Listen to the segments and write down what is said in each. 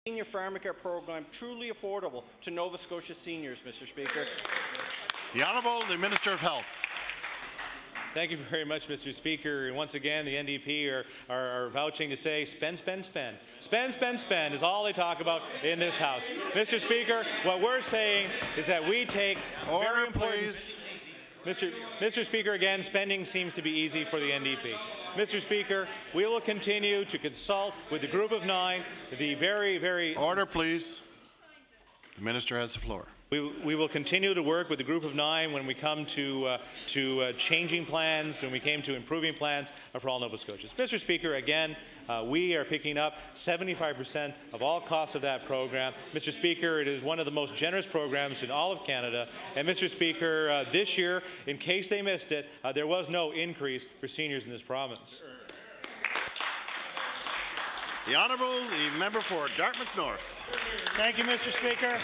Senior Pharmacare program truly affordable to Nova Scotia seniors, Mr. Speaker? The Honourable, the Minister of Health. Thank you very much, Mr. Speaker. And once again, the NDP are vouching to say spend, spend, spend. Spend, spend, spend is all they talk about in this House. Mr. Speaker, what we're saying is that we take very important... Mr. Speaker, again, spending seems to be easy for the NDP. Mr. Speaker, we will continue to consult with the Group of 9, the very... Order, please. The Minister has the floor. We will continue to work with the Group of 9 when we come to changing plans, when we came to improving plans for all Nova Scotians. Mr. Speaker, again, we are picking up 75% of all costs of that program. Mr. Speaker, it is one of the most generous programs in all of Canada. And Mr. Speaker, this year, in case they missed it, there was no increase for seniors in this province. The Honourable, the member for Dartmouth North. Thank you, Mr. Speaker.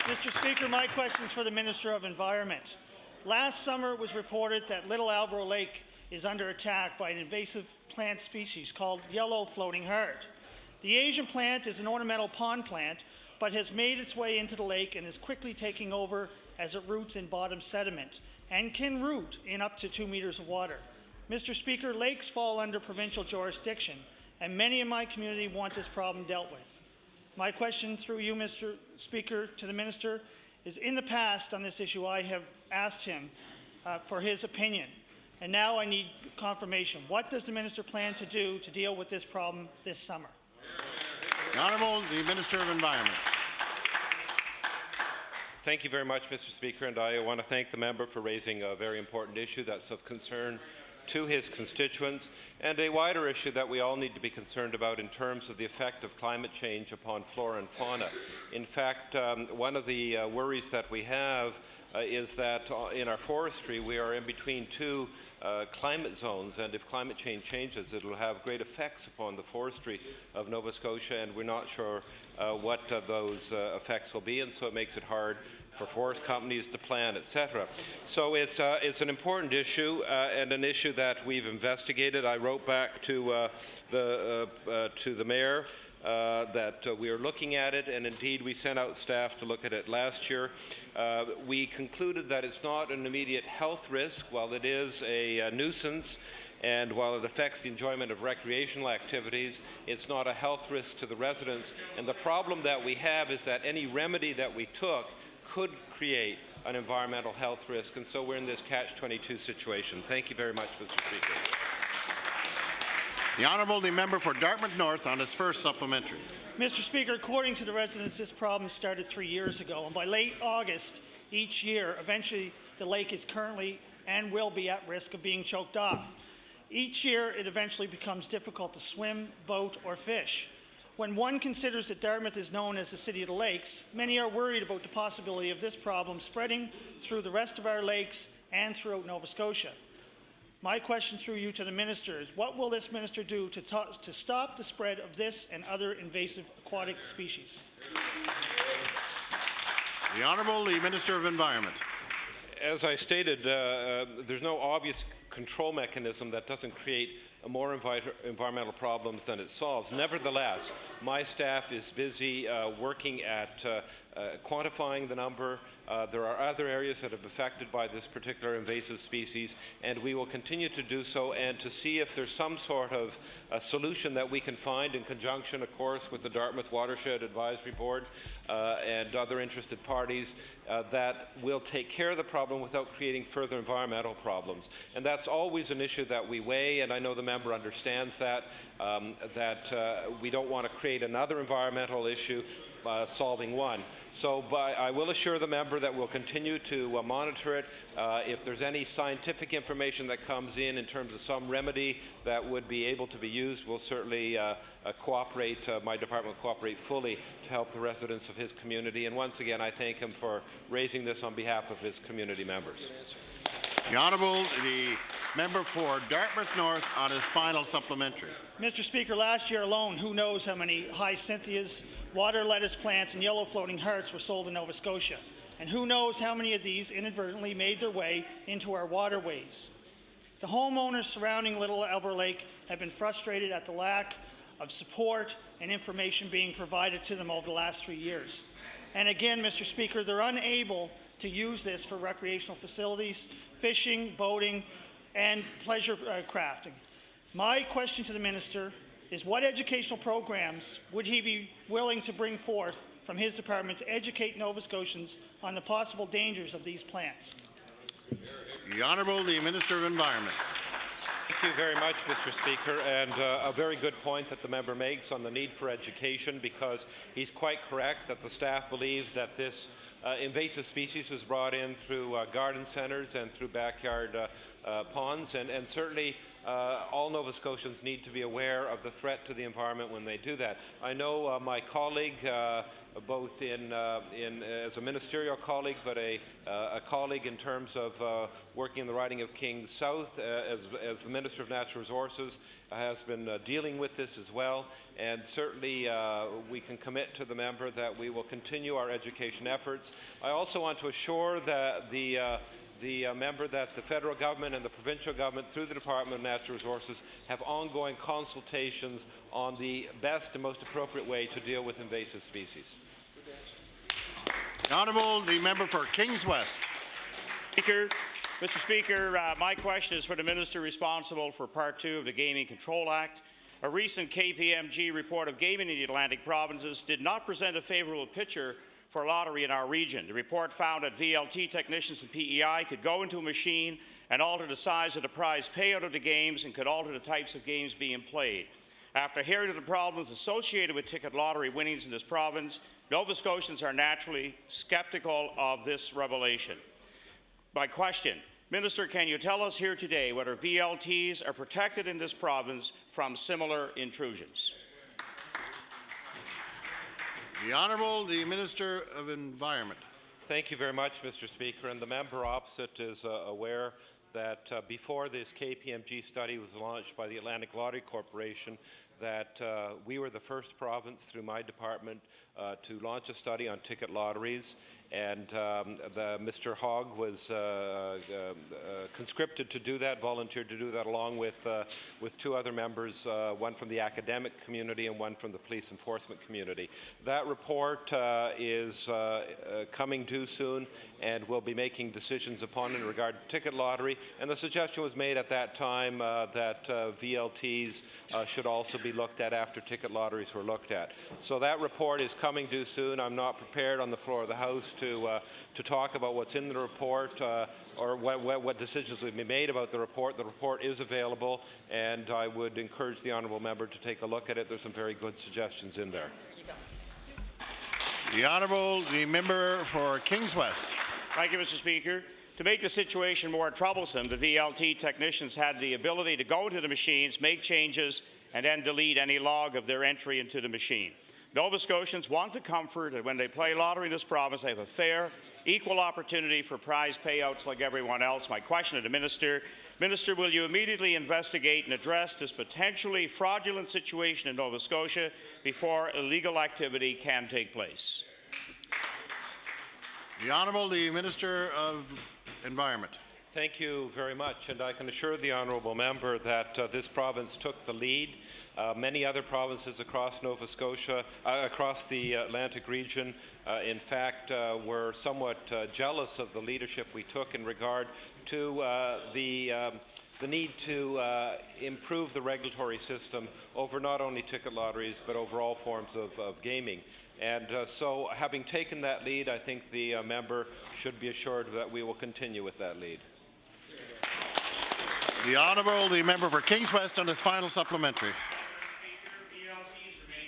Mr. Speaker, my question is for the Minister of Environment. Last summer it was reported that Little Albro Lake is under attack by an invasive plant species called yellow floating heart. The Asian plant is an ornamental pond plant, but has made its way into the lake and is quickly taking over as it roots in bottom sediment and can root in up to 2 meters of water. Mr. Speaker, lakes fall under provincial jurisdiction, and many in my community want this problem dealt with. My question through you, Mr. Speaker, to the Minister is, in the past on this issue I have asked him for his opinion, and now I need confirmation. What does the Minister plan to do to deal with this problem this summer? The Honourable, the Minister of Environment. Thank you very much, Mr. Speaker, and I want to thank the member for raising a very important issue that's of concern to his constituents, and a wider issue that we all need to be concerned about in terms of the effect of climate change upon flora and fauna. In fact, one of the worries that we have is that in our forestry we are in between two climate zones, and if climate change changes, it will have great effects upon the forestry of Nova Scotia, and we're not sure what those effects will be, and so it makes it hard for forest companies to plan, etc. So it's an important issue and an issue that we've investigated. I wrote back to the mayor that we are looking at it, and indeed we sent out staff to look at it last year. We concluded that it's not an immediate health risk. While it is a nuisance, and while it affects the enjoyment of recreational activities, it's not a health risk to the residents. And the problem that we have is that any remedy that we took could create an environmental health risk, and so we're in this catch-22 situation. Thank you very much, Mr. Speaker. The Honourable, the member for Dartmouth North on his first supplementary. Mr. Speaker, according to the residents, this problem started 3 years ago, and by late August each year, eventually the lake is currently and will be at risk of being choked off. Each year, it eventually becomes difficult to swim, boat, or fish. When one considers that Dartmouth is known as the City of the Lakes, many are worried about the possibility of this problem spreading through the rest of our lakes and throughout Nova Scotia. My question through you to the Minister is, what will this Minister do to stop the spread of this and other invasive aquatic species? The Honourable, the Minister of Environment. As I stated, there's no obvious control mechanism that doesn't create more environmental problems than it solves. Nevertheless, my staff is busy working at quantifying the number. There are other areas that have been affected by this particular invasive species, and we will continue to do so and to see if there's some sort of solution that we can find in conjunction, of course, with the Dartmouth Watershed Advisory Board and other interested parties that will take care of the problem without creating further environmental problems. And that's always an issue that we weigh, and I know the member understands that, we don't want to create another environmental issue solving one. So I will assure the member that we'll continue to monitor it. If there's any scientific information that comes in terms of some remedy that would be able to be used, we'll certainly cooperate, my department will cooperate fully to help the residents of his community. And once again, I thank him for raising this on behalf of his community members. The Honourable, the member for Dartmouth North on his final supplementary. Mr. Speaker, last year alone, who knows how many hyacinthus, water lettuce plants, and yellow floating hearts were sold in Nova Scotia. And who knows how many of these inadvertently made their way into our waterways. The homeowners surrounding Little Albro Lake have been frustrated at the lack of support and information being provided to them over the last 3 years. And again, Mr. Speaker, they're unable to use this for recreational facilities, fishing, boating, and pleasure crafting. My question to the Minister is, what educational programs would he be willing to bring forth from his department to educate Nova Scotians on the possible dangers of these plants? The Honourable the Minister of Environment. Thank you very much, Mr. Speaker, and a very good point that the member makes on the need for education, because he's quite correct that the staff believe that this invasive species is brought in through garden centres and through backyard ponds, and certainly all Nova Scotians need to be aware of the threat to the environment when they do that. I know my colleague, both as a ministerial colleague, but a colleague in terms of working in the riding of Kings South as the Minister of Natural Resources, has been dealing with this as well. And certainly we can commit to the member that we will continue our education efforts. I also want to assure that the member that the federal government and the provincial government, through the Department of Natural Resources, have ongoing consultations on the best and most appropriate way to deal with invasive species. The Honourable the member for Kings West. Mr. Speaker, my question is for the Minister responsible for Part 2 of the Gaming Control Act. A recent KPMG report of gaming in the Atlantic provinces did not present a favourable picture for lottery in our region. The report found that VLT technicians and PEI could go into a machine and alter the size of the prize payout of the games and could alter the types of games being played. After hearing of the problems associated with ticket lottery winnings in this province, Nova Scotians are naturally skeptical of this revelation. My question, Minister, can you tell us here today whether VLTs are protected in this province from similar intrusions? The Honourable the Minister of Environment. Thank you very much, Mr. Speaker. And the member opposite is aware that before this KPMG study was launched by the Atlantic Lottery Corporation, that we were the first province through my department to launch a study on ticket lotteries. And Mr. Hogg was conscripted to do that, volunteered to do that, along with two other members, one from the academic community and one from the police enforcement community. That report is coming due soon, and we'll be making decisions upon it in regard to ticket lottery. And the suggestion was made at that time that VLTs should also be looked at after ticket lotteries were looked at. So that report is coming due soon. I'm not prepared on the floor of the House to talk about what's in the report or what decisions will be made about the report. The report is available, and I would encourage the honourable member to take a look at it. There's some very good suggestions in there. The Honourable the member for Kings West. Thank you, Mr. Speaker. To make the situation more troublesome, the VLT technicians had the ability to go into the machines, make changes, and then delete any log of their entry into the machine. Nova Scotians want the comfort that when they play lottery in this province, they have a fair, equal opportunity for prize payouts like everyone else. My question to the Minister, will you immediately investigate and address this potentially fraudulent situation in Nova Scotia before illegal activity can take place? The Honourable the Minister of Environment. Thank you very much, and I can assure the honourable member that this province took the lead. Many other provinces across Nova Scotia, across the Atlantic region, in fact, were somewhat jealous of the leadership we took in regard to the need to improve the regulatory system over not only ticket lotteries but over all forms of gaming. And so, having taken that lead, I think the member should be assured that we will continue with that lead. The Honourable the member for Kings West on his final supplementary.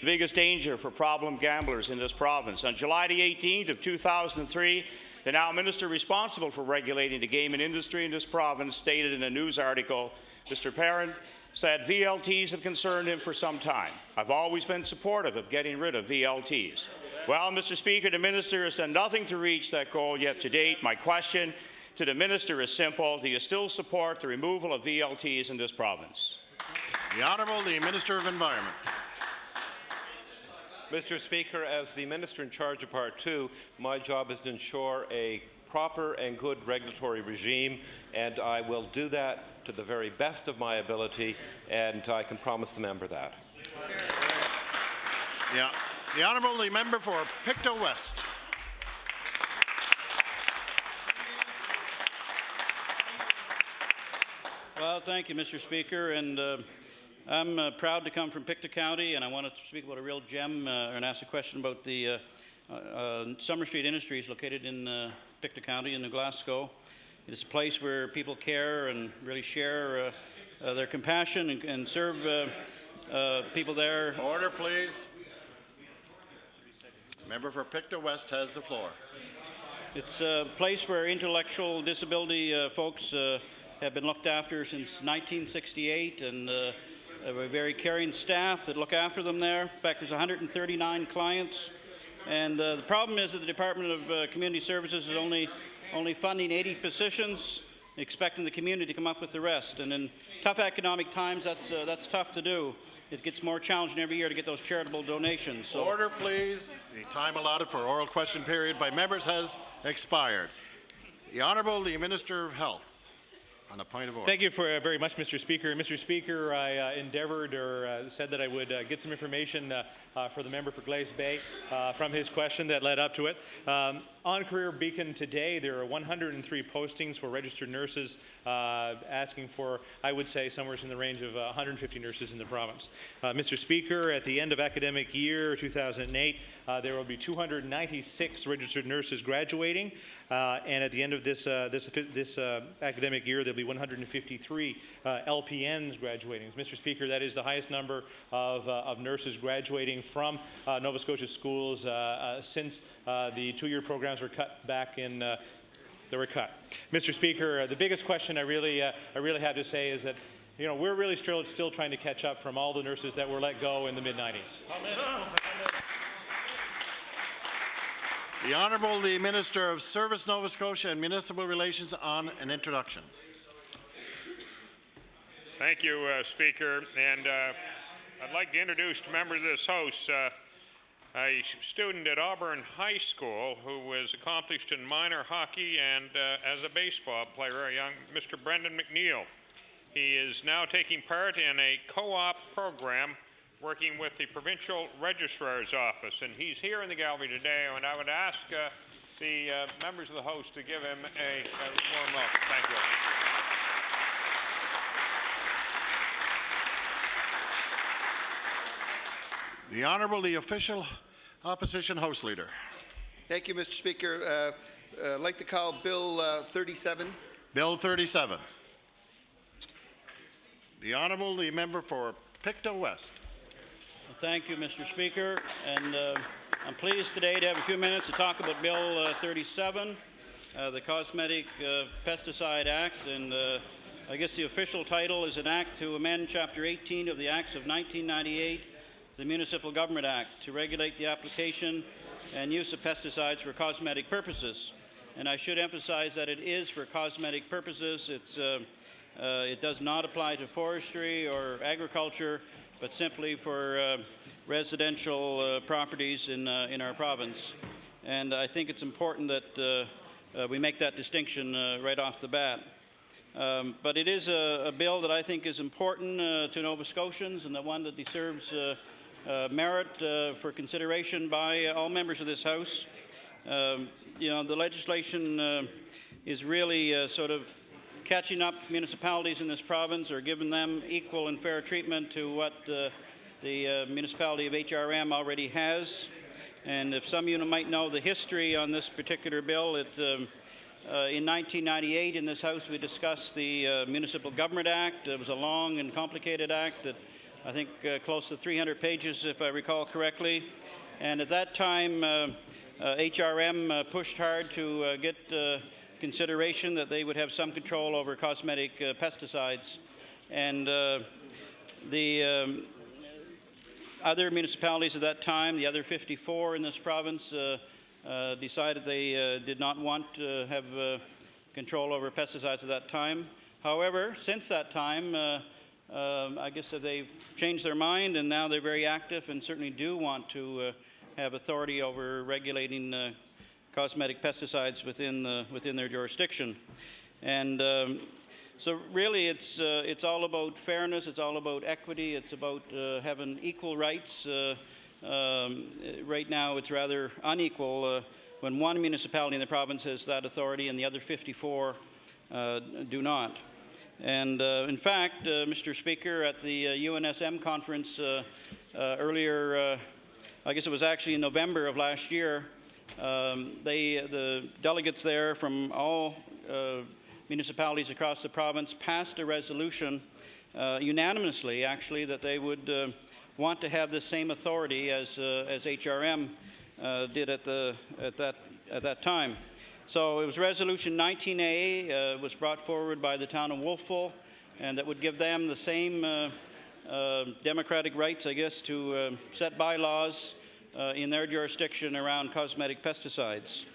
The biggest danger for problem gamblers in this province. On July the 18th of 2003, the now minister responsible for regulating the gaming industry in this province stated in a news article, Mr. Parent said VLTs have concerned him for some time. I've always been supportive of getting rid of VLTs. Well, Mr. Speaker, the minister has done nothing to reach that goal yet to date. My question to the minister is simple. Do you still support the removal of VLTs in this province? The Honourable the Minister of Environment. Mr. Speaker, as the Minister in charge of Part 2, my job is to ensure a proper and good regulatory regime, and I will do that to the very best of my ability, and I can promise the member that. Yeah. The Honourable, the member for Pictou West. Well, thank you, Mr. Speaker, and I'm proud to come from Pictou County, and I wanted to speak about a real gem and ask a question about the Summer Street Industries located in Pictou County in New Glasgow. It is a place where people care and really share their compassion and serve people there. Order, please. Member for Pictou West has the floor. It's a place where intellectual disability folks have been looked after since 1968, and a very caring staff that look after them there. In fact, there's 139 clients, and the problem is that the Department of Community Services is only funding 80 positions, expecting the community to come up with the rest. And in tough economic times, that's tough to do. It gets more challenging every year to get those charitable donations. So. Order, please. The time allotted for oral question period by members has expired. The Honourable, the Minister of Health. On a point of order. Thank you very much, Mr. Speaker. Mr. Speaker, I endeavored or said that I would get some information for the member for Glace Bay from his question that led up to it. On Career Beacon today, there are 103 postings for registered nurses, asking for, I would say, somewhere in the range of 150 nurses in the province. Mr. Speaker, at the end of academic year 2008, there will be 296 registered nurses graduating, and at the end of this academic year, there'll be 153 LPNs graduating. Mr. Speaker, that is the highest number of nurses graduating from Nova Scotia schools since the two-year programs were cut back in. They were cut. Mr. Speaker, the biggest question I really have to say is that we're really still trying to catch up from all the nurses that were let go in the mid-90s. The Honourable, the Minister of Service, Nova Scotia and Municipal Relations on an introduction. Thank you, Speaker. And I'd like to introduce to members of this House a student at Auburn High School who was accomplished in minor hockey and as a baseball player, a young Mr. Brendan McNeil. He is now taking part in a co-op program working with the Provincial Registrar's Office, and he's here in the gallery today, and I would ask the members of the House to give him a warm welcome. Thank you. The Honourable, the Official Opposition House Leader. Thank you, Mr. Speaker. I'd like to call Bill 37. Bill 37. The Honourable, the Member for Pictou West. Thank you, Mr. Speaker, and I'm pleased today to have a few minutes to talk about Bill 37, the Cosmetic Pesticide Act, and I guess the official title is an act to amend Chapter 18 of the Acts of 1998, the Municipal Government Act, to regulate the application and use of pesticides for cosmetic purposes. And I should emphasize that it is for cosmetic purposes. It does not apply to forestry or agriculture, but simply for residential properties in our province. And I think it's important that we make that distinction right off the bat. But it is a bill that I think is important to Nova Scotians, and the one that deserves merit for consideration by all members of this House. The legislation is really sort of catching up municipalities in this province, or giving them equal and fair treatment to what the municipality of HRM already has. And if some of you might know the history on this particular bill, in 1998 in this House we discussed the Municipal Government Act. It was a long and complicated act that I think close to 300 pages, if I recall correctly. And at that time, HRM pushed hard to get consideration that they would have some control over cosmetic pesticides. And the other municipalities at that time, the other 54 in this province, decided they did not want to have control over pesticides at that time. However, since that time, I guess that they've changed their mind, and now they're very active and certainly do want to have authority over regulating cosmetic pesticides within their jurisdiction. And so really it's all about fairness, it's all about equity, it's about having equal rights right now it's rather unequal when one municipality in the province has that authority and the other 54 do not. And in fact, Mr. Speaker, at the UNSM conference earlier, I guess it was actually in November of last year, the delegates there from all municipalities across the province passed a resolution unanimously, actually, that they would want to have the same authority as HRM did at that time. So it was Resolution 19A, was brought forward by the town of Wolfville, and that would give them the same democratic rights, I guess, to set bylaws in their jurisdiction around cosmetic pesticides.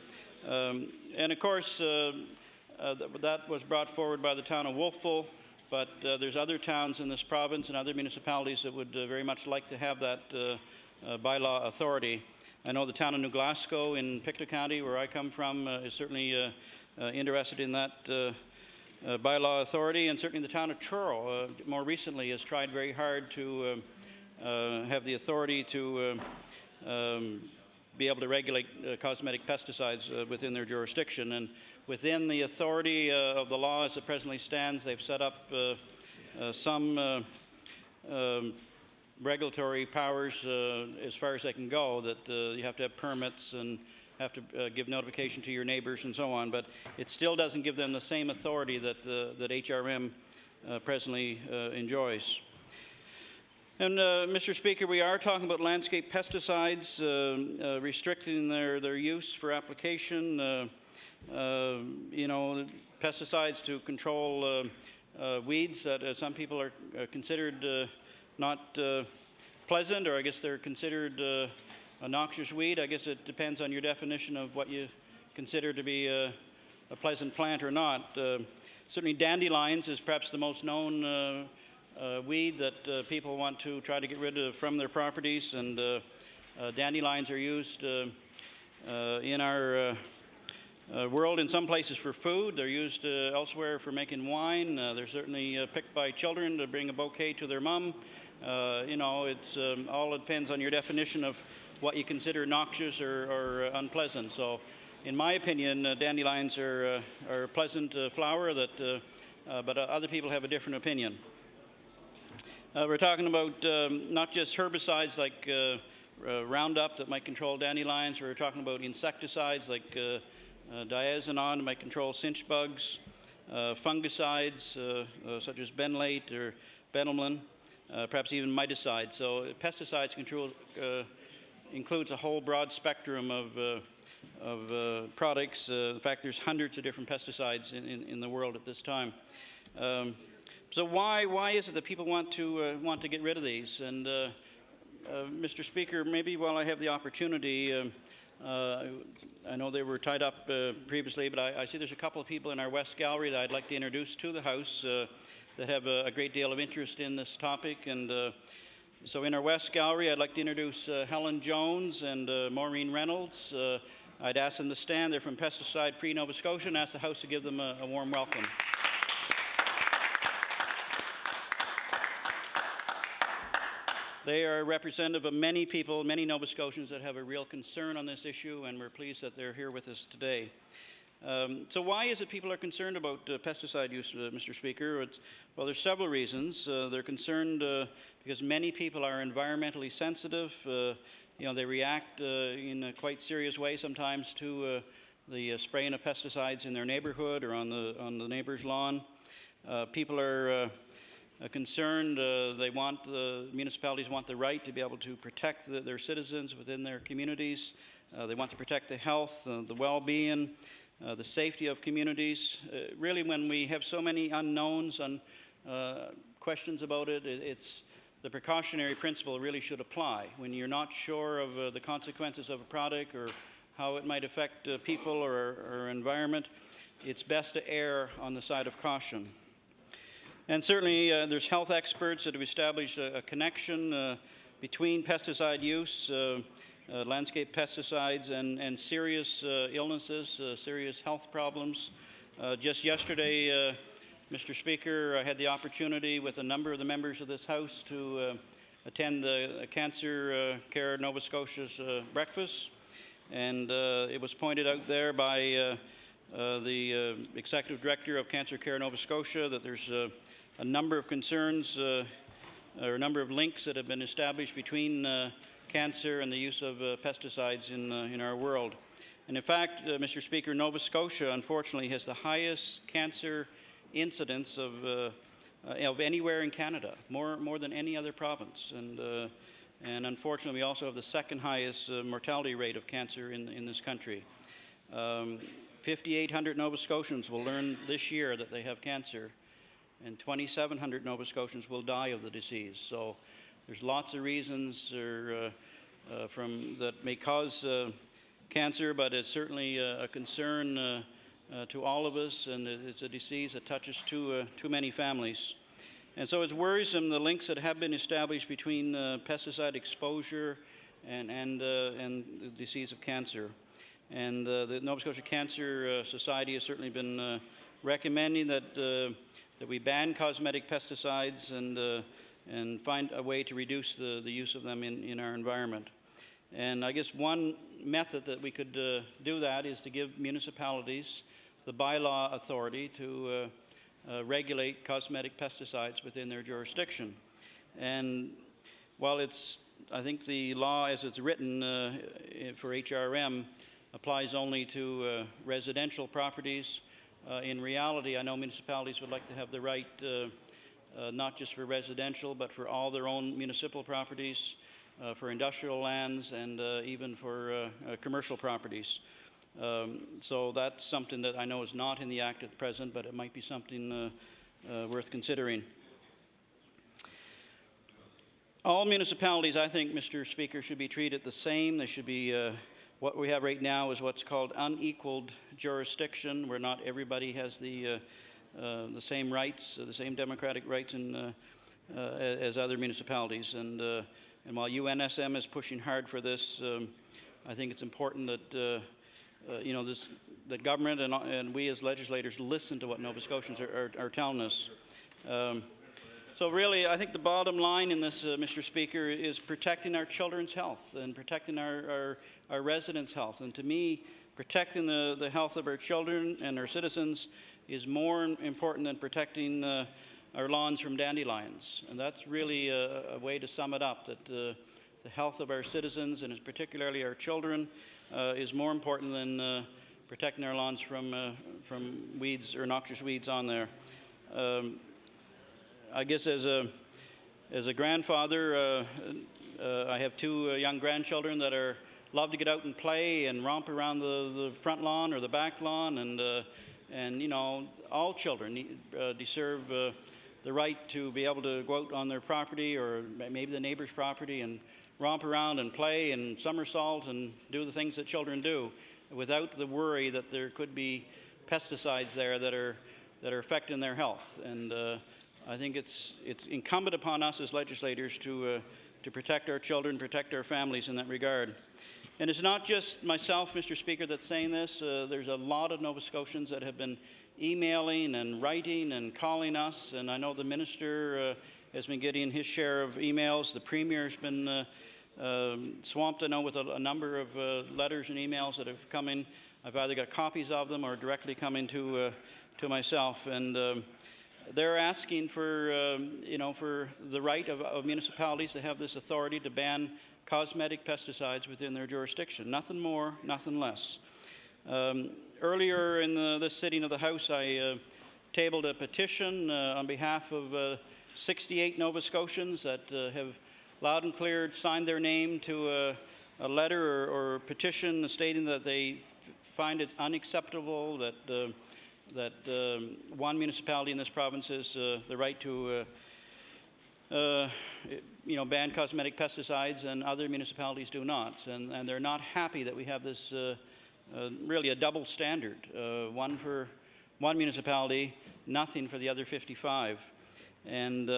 And of course, that was brought forward by the town of Wolfville, but there's other towns in this province and other municipalities that would very much like to have that bylaw authority. I know the town of New Glasgow in Pictou County, where I come from, is certainly interested in that bylaw authority, and certainly the town of Truro more recently has tried very hard to have the authority to be able to regulate cosmetic pesticides within their jurisdiction. And within the authority of the law as it presently stands, they've set up some regulatory powers as far as they can go, that you have to have permits and have to give notification to your neighbors and so on, but it still doesn't give them the same authority that HRM presently enjoys. And Mr. Speaker, we are talking about landscape pesticides, restricting their use for application, pesticides to control weeds that some people are considered not pleasant, or I guess they're considered a noxious weed. I guess it depends on your definition of what you consider to be a pleasant plant or not. Certainly dandelions is perhaps the most known weed that people want to try to get rid of from their properties, and dandelions are used in our world in some places for food. They're used elsewhere for making wine. They're certainly picked by children to bring a bouquet to their mom. It's all depends on your definition of what you consider noxious or unpleasant. So, in my opinion, dandelions are a pleasant flower that, but other people have a different opinion. We're talking about not just herbicides like Roundup that might control dandelions. We're talking about insecticides like diazinon that might control cinch bugs, fungicides such as benlate or benelman, perhaps even miticides. So pesticides control includes a whole broad spectrum of products. In fact, there's hundreds of different pesticides in the world at this time. So why is it that people want to get rid of these? And Mr. Speaker, maybe while I have the opportunity, I know they were tied up previously, but I see there's a couple of people in our West Gallery that I'd like to introduce to the House that have a great deal of interest in this topic. And so in our West Gallery, I'd like to introduce Helen Jones and Maureen Reynolds. I'd ask them to stand. They're from Pesticide Free Nova Scotia, and ask the House to give them a warm welcome. They are representative of many people, many Nova Scotians that have a real concern on this issue, and we're pleased that they're here with us today. So why is it people are concerned about pesticide use, Mr. Speaker? Well, there's several reasons. They're concerned because many people are environmentally sensitive. They react in a quite serious way sometimes to the spraying of pesticides in their neighborhood or on the neighbor's lawn. People are concerned. The municipalities want the right to be able to protect their citizens within their communities. They want to protect the health, the well-being, the safety of communities. Really, when we have so many unknowns and questions about it, it's the precautionary principle really should apply. When you're not sure of the consequences of a product or how it might affect people or environment, it's best to err on the side of caution. And certainly there's health experts that have established a connection between pesticide use, landscape pesticides, and serious illnesses, serious health problems. Just yesterday, Mr. Speaker, I had the opportunity with a number of the members of this House to attend the Cancer Care Nova Scotia's breakfast, and it was pointed out there by the Executive Director of Cancer Care Nova Scotia that there's a number of concerns or a number of links that have been established between cancer and the use of pesticides in our world. And in fact, Mr. Speaker, Nova Scotia, unfortunately, has the highest cancer incidence of anywhere in Canada, more than any other province. And unfortunately, we also have the second highest mortality rate of cancer in this country. 5,800 Nova Scotians will learn this year that they have cancer, and 2,700 Nova Scotians will die of the disease. So there's lots of reasons that may cause cancer, but it's certainly a concern to all of us, and it's a disease that touches too many families. And so it's worrisome the links that have been established between pesticide exposure and the disease of cancer. And the Nova Scotia Cancer Society has certainly been recommending that we ban cosmetic pesticides and find a way to reduce the use of them in our environment. And I guess one method that we could do that is to give municipalities the bylaw authority to regulate cosmetic pesticides within their jurisdiction. And while I think the law as it's written for HRM applies only to residential properties, in reality, I know municipalities would like to have the right not just for residential, but for all their own municipal properties, for industrial lands, and even for commercial properties. So that's something that I know is not in the Act at present, but it might be something worth considering. All municipalities, I think, Mr. Speaker, should be treated the same. They should be, what we have right now is what's called unequaled jurisdiction, where not everybody has the same rights, the same democratic rights as other municipalities. And while UNSM is pushing hard for this, I think it's important that the government and we as legislators listen to what Nova Scotians are telling us. So really, I think the bottom line in this, Mr. Speaker, is protecting our children's health and protecting our residents' health. And to me, protecting the health of our children and our citizens is more important than protecting our lawns from dandelions. And that's really a way to sum it up, that the health of our citizens, and particularly our children, is more important than protecting our lawns from weeds or noxious weeds on there. I guess as a grandfather, I have two young grandchildren that love to get out and play and romp around the front lawn or the back lawn, and you know, all children deserve the right to be able to go out on their property or maybe the neighbor's property and romp around and play and somersault and do the things that children do without the worry that there could be pesticides there that are affecting their health. And I think it's incumbent upon us as legislators to protect our children, protect our families in that regard. And it's not just myself, Mr. Speaker, that's saying this. There's a lot of Nova Scotians that have been emailing and writing and calling us, and I know the minister has been getting his share of emails. The premier's been swamped, I know, with a number of letters and emails that have come in. I've either got copies of them or directly coming to myself, and they're asking for for the right of municipalities to have this authority to ban cosmetic pesticides within their jurisdiction. Nothing more, nothing less. Earlier in this sitting of the House, I tabled a petition on behalf of 68 Nova Scotians that have loud and clear signed their name to a letter or petition stating that they find it unacceptable that one municipality in this province has the right to ban cosmetic pesticides and other municipalities do not. And they're not happy that we have this really a double standard, one for one municipality, nothing for the other 55. And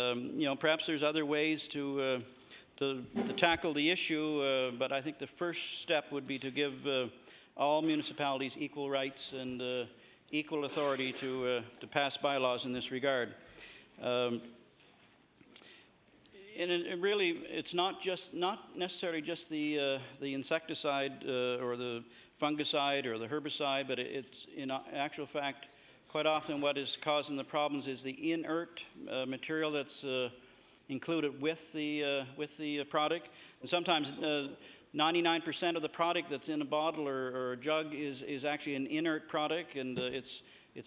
perhaps there's other ways to tackle the issue, but I think the first step would be to give all municipalities equal rights and equal authority to pass bylaws in this regard. And it really, it's not necessarily just the insecticide or the fungicide or the herbicide, but it's in actual fact, quite often what is causing the problems is the inert material that's included with the product. And sometimes 99% of the product that's in a bottle or a jug is actually an inert product, and it's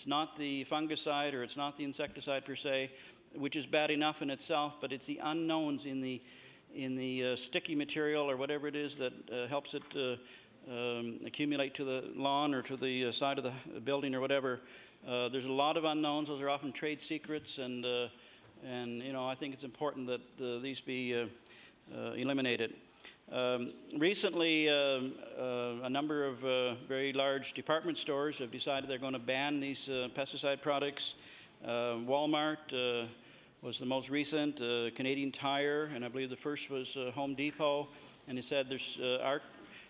not the fungicide or it's not the insecticide per se, which is bad enough in itself, but it's the unknowns in the sticky material or whatever it is that helps it accumulate to the lawn or to the side of the building or whatever. There's a lot of unknowns. Those are often trade secrets, and you know, I think it's important that these be eliminated. Recently, a number of very large department stores have decided they're going to ban these pesticide products. Walmart was the most recent, Canadian Tire, and I believe the first was Home Depot. And they said our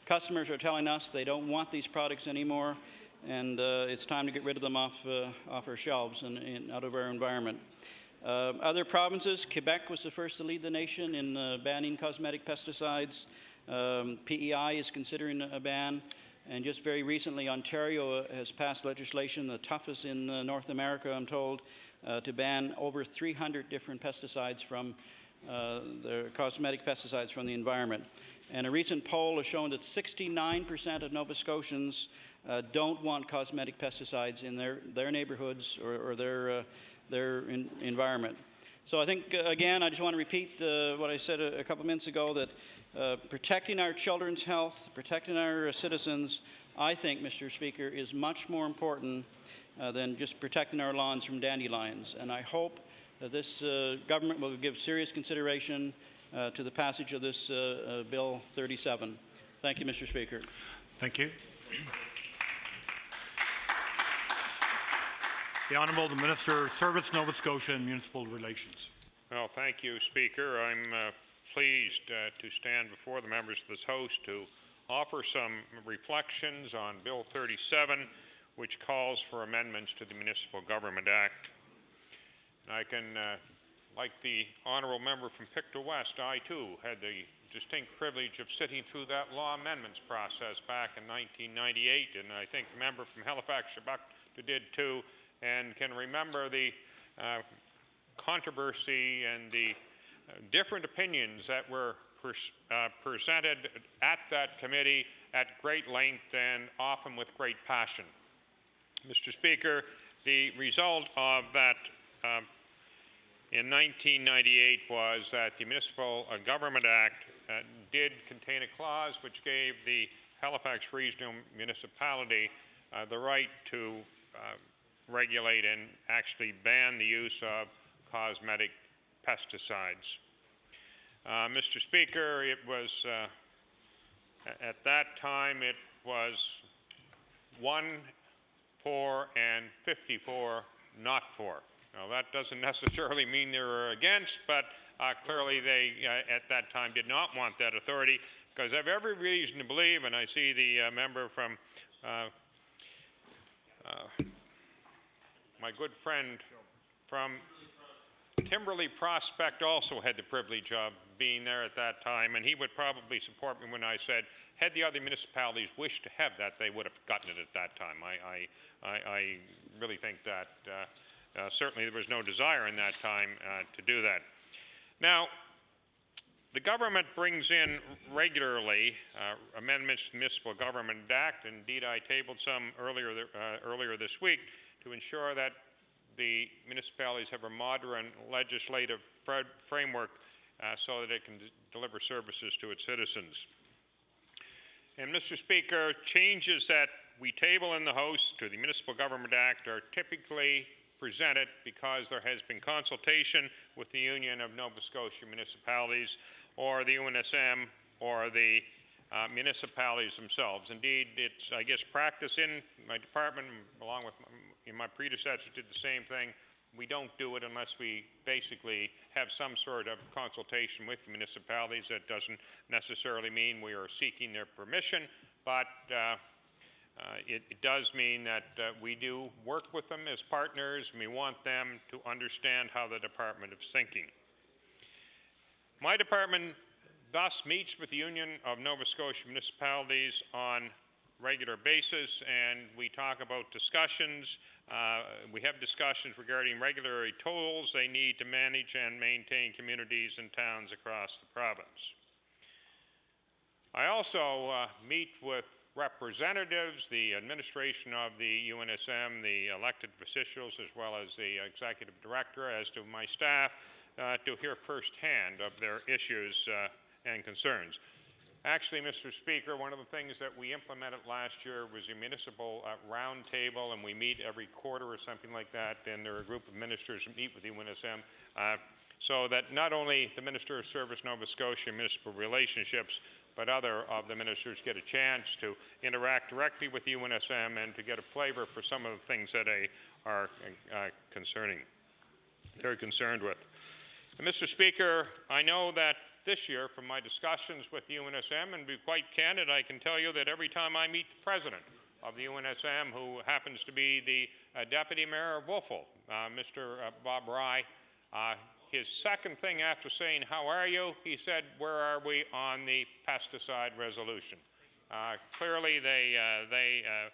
customers are telling us they don't want these products anymore, and it's time to get rid of them off our shelves and out of our environment. Other provinces, Quebec was the first to lead the nation in banning cosmetic pesticides. PEI is considering a ban. And just very recently, Ontario has passed legislation, the toughest in North America, I'm told, to ban over 300 different pesticides from the cosmetic pesticides from the environment. And a recent poll has shown that 69% of Nova Scotians don't want cosmetic pesticides in their neighborhoods or their environment. So I think, again, I just want to repeat what I said a couple minutes ago, that protecting our children's health, protecting our citizens, I think, Mr. Speaker, is much more important than just protecting our lawns from dandelions. And I hope that this government will give serious consideration to the passage of this Bill 37. Thank you, Mr. Speaker. Thank you. The Honourable the Minister of Service, Nova Scotia and Municipal Relations. Well, thank you, Speaker. I'm pleased to stand before the members of this House to offer some reflections on Bill 37, which calls for amendments to the Municipal Government Act. And I can, like the Honourable Member from Pictou West, I too had the distinct privilege of sitting through that law amendments process back in 1998, and I think the member from Halifax-Shabak did too, and can remember the controversy and the different opinions that were presented at that committee at great length and often with great passion. Mr. Speaker, the result of that in 1998 was that the Municipal Government Act did contain a clause which gave the Halifax Regional Municipality the right to regulate and actually ban the use of cosmetic pesticides. Mr. Speaker, it was, at that time, it was 1 for and 54 not for. Now, that doesn't necessarily mean they were against, but clearly they, at that time, did not want that authority, because I have every reason to believe, and I see the member from my good friend from Timberley Prospect also had the privilege of being there at that time, and he would probably support me when I said, had the other municipalities wished to have that, they would have gotten it at that time. I really think that certainly there was no desire in that time to do that. Now, the government brings in regularly amendments to the Municipal Government Act. Indeed, I tabled some earlier this week to ensure that the municipalities have a modern legislative framework so that it can deliver services to its citizens. And Mr. Speaker, changes that we table in the House to the Municipal Government Act are typically presented because there has been consultation with the Union of Nova Scotia Municipalities or the UNSM or the municipalities themselves. Indeed, it's, I guess, practice in my department, along with my predecessors did the same thing. We don't do it unless we basically have some sort of consultation with the municipalities. That doesn't necessarily mean we are seeking their permission, but it does mean that we do work with them as partners, and we want them to understand how the department is thinking. My department thus meets with the Union of Nova Scotia Municipalities on regular basis, and we talk about discussions. We have discussions regarding regulatory tolls they need to manage and maintain communities and towns across the province. I also meet with representatives, the administration of the UNSM, the elected officials, as well as the executive director, as to my staff, to hear firsthand of their issues and concerns. Actually, Mr. Speaker, one of the things that we implemented last year was a municipal roundtable, and we meet every quarter or something like that, and there are a group of ministers who meet with the UNSM, so that not only the Minister of Service Nova Scotia Municipal Relationships, but other of the ministers get a chance to interact directly with the UNSM and to get a flavor for some of the things that they are very concerned with. And Mr. Speaker, I know that this year, from my discussions with the UNSM, and to be quite candid, I can tell you that every time I meet the president of the UNSM, who happens to be the Deputy Mayor of Wolfville, Mr. Bob Rye, his second thing after saying, "How are you?" he said, "Where are we on the pesticide resolution?" Clearly, they are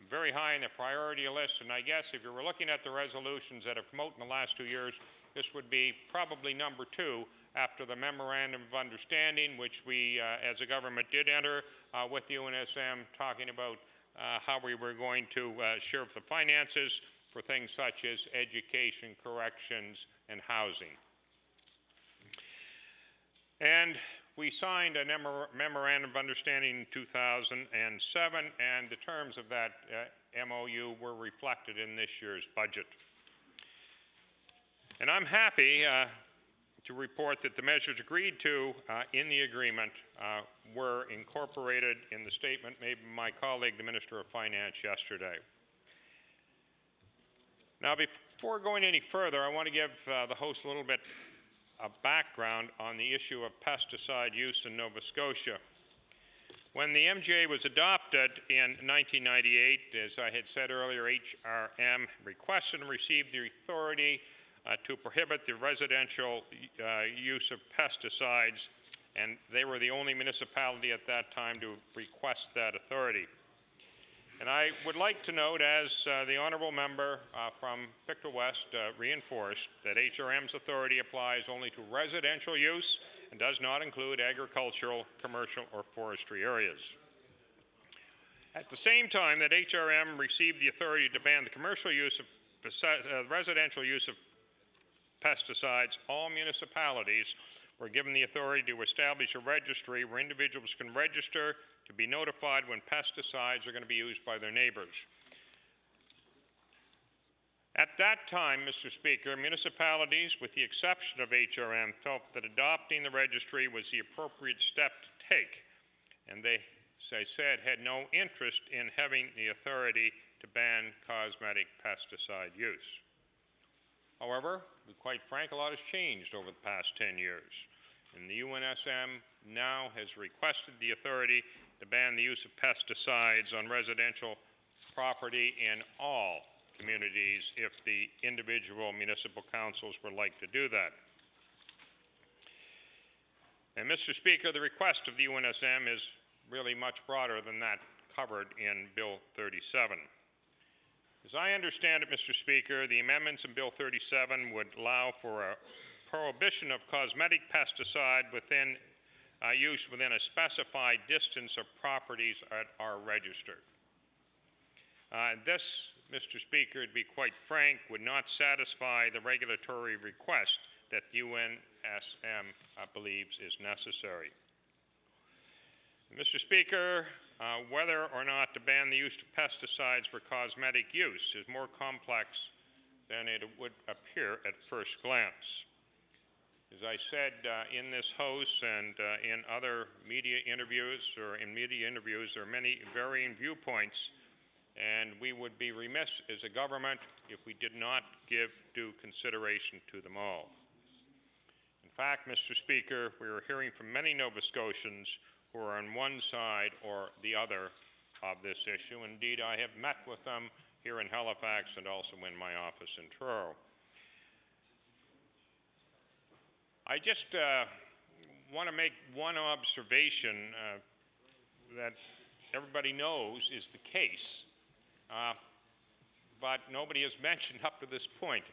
very high in the priority list, and I guess if you were looking at the resolutions that have come out in the last 2 years, this would be probably number 2 after the Memorandum of Understanding, which we as a government did enter with the UNSM, talking about how we were going to share the finances for things such as education, corrections, and housing. And we signed a Memorandum of Understanding in 2007, and the terms of that MOU were reflected in this year's budget. And I'm happy to report that the measures agreed to in the agreement were incorporated in the statement made by my colleague, the Minister of Finance, yesterday. Now, before going any further, I want to give the host a little bit of background on the issue of pesticide use in Nova Scotia. When the MGA was adopted in 1998, as I had said earlier, HRM requested and received the authority to prohibit the residential use of pesticides, and they were the only municipality at that time to request that authority. And I would like to note, as the honourable member from Pictou West reinforced, that HRM's authority applies only to residential use and does not include agricultural, commercial, or forestry areas. At the same time that HRM received the authority to ban the commercial use of residential use of pesticides, all municipalities were given the authority to establish a registry where individuals can register to be notified when pesticides are going to be used by their neighbors. At that time, Mr. Speaker, municipalities, with the exception of HRM, felt that adopting the registry was the appropriate step to take, and they, as I said, had no interest in having the authority to ban cosmetic pesticide use. However, to be quite frank, a lot has changed over the past 10 years, and the UNSM now has requested the authority to ban the use of pesticides on residential property in all communities if the individual municipal councils would like to do that. And Mr. Speaker, the request of the UNSM is really much broader than that covered in Bill 37. As I understand it, Mr. Speaker, the amendments in Bill 37 would allow for a prohibition of cosmetic pesticide within use within a specified distance of properties that are registered. This, Mr. Speaker, to be quite frank, would not satisfy the regulatory request that UNSM believes is necessary. Mr. Speaker, whether or not to ban the use of pesticides for cosmetic use is more complex than it would appear at first glance. As I said in this House and in other media interviews, there are many varying viewpoints, and we would be remiss as a government if we did not give due consideration to them all. In fact, Mr. Speaker, we are hearing from many Nova Scotians who are on one side or the other of this issue. Indeed, I have met with them here in Halifax and also in my office in Truro. I just want to make one observation that everybody knows is the case, but nobody has mentioned up to this point.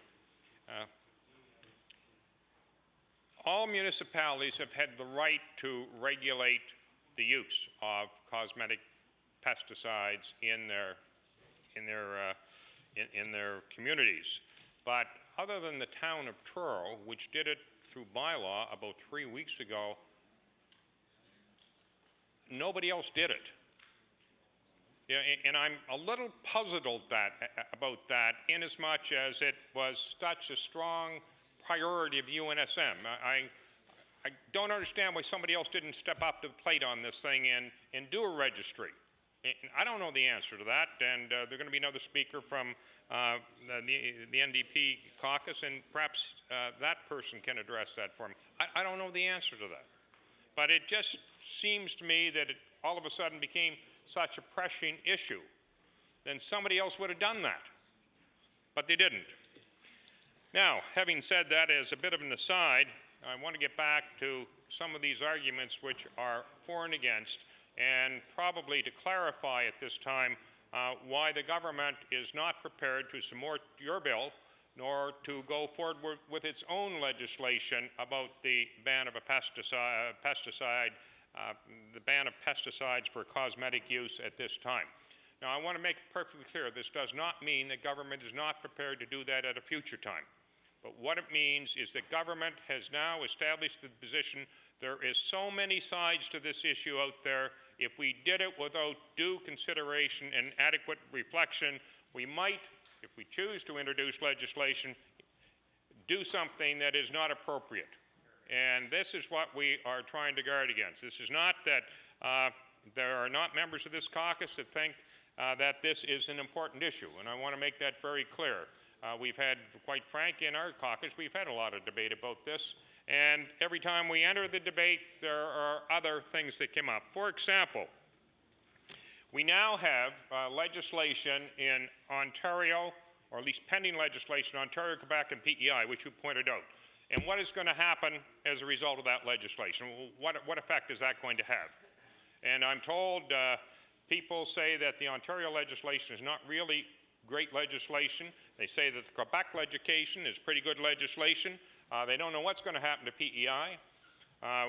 All municipalities have had the right to regulate the use of cosmetic pesticides in their communities. But other than the town of Truro, which did it through bylaw about 3 weeks ago, nobody else did it. Yeah, and I'm a little puzzled about that, inasmuch as it was such a strong priority of UNSM. I don't understand why somebody else didn't step up to the plate on this thing and do a registry. And I don't know the answer to that, and there's going to be another speaker from the NDP caucus, and perhaps that person can address that for me. I don't know the answer to that. But it just seems to me that it all of a sudden became such a pressing issue, then somebody else would have done that. But they didn't. Now, having said that as a bit of an aside, I want to get back to some of these arguments which are for and against, and probably to clarify at this time why the government is not prepared to support your bill, nor to go forward with its own legislation about the ban of a pesticide, the ban of pesticides for cosmetic use at this time. Now, I want to make it perfectly clear, this does not mean that government is not prepared to do that at a future time. But what it means is that government has now established the position there is so many sides to this issue out there. If we did it without due consideration and adequate reflection, we might, if we choose to introduce legislation, do something that is not appropriate. And this is what we are trying to guard against. This is not that there are not members of this caucus that think that this is an important issue, and I want to make that very clear. We've had, quite frank, in our caucus, we've had a lot of debate about this, and every time we enter the debate, there are other things that come up. For example, we now have legislation in Ontario, or at least pending legislation in Ontario, Quebec, and PEI, which you pointed out. And what is going to happen as a result of that legislation? What effect is that going to have? And I'm told people say that the Ontario legislation is not really great legislation. They say that the Quebec legislation is pretty good legislation. They don't know what's going to happen to PEI.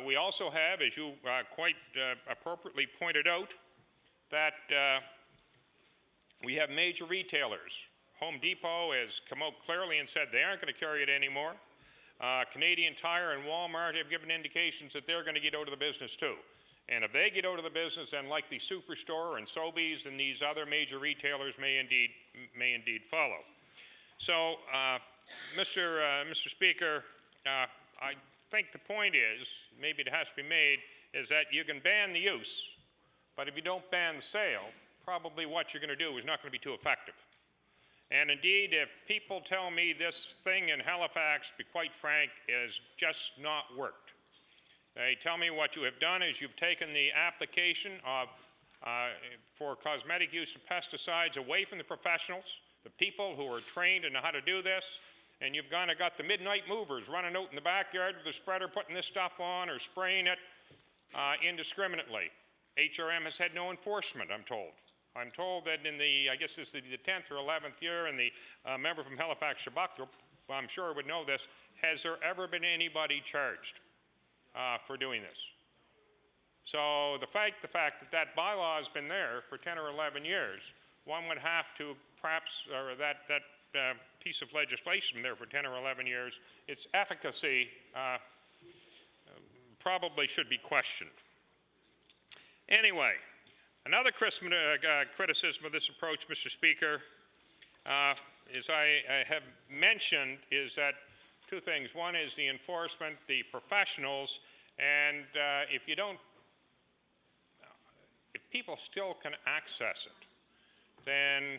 We also have, as you quite appropriately pointed out, that we have major retailers. Home Depot has come out clearly and said they aren't going to carry it anymore. Canadian Tire and Walmart have given indications that they're going to get out of the business too. And if they get out of the business, then likely Superstore and Sobeys and these other major retailers may indeed follow. So, Mr. Speaker, I think the point is, maybe it has to be made, is that you can ban the use, but if you don't ban the sale, probably what you're going to do is not going to be too effective. And indeed, if people tell me this thing in Halifax, to be quite frank, is just not worked. They tell me what you have done is you've taken the application of, for cosmetic use of pesticides away from the professionals, the people who are trained and know how to do this, and you've gone and got the midnight movers running out in the backyard with the spreader, putting this stuff on or spraying it indiscriminately. HRM has had no enforcement, I'm told. I'm told that in the, I guess this is the 10th or 11th year, and the member from Halifax Shabak, I'm sure would know this, has there ever been anybody charged for doing this? So the fact that that bylaw has been there for 10 or 11 years, one would have to perhaps, or that piece of legislation there for 10 or 11 years, its efficacy probably should be questioned. Anyway, another criticism of this approach, Mr. Speaker, as I have mentioned, is that two things. One is the enforcement, the professionals, and if people still can access it, then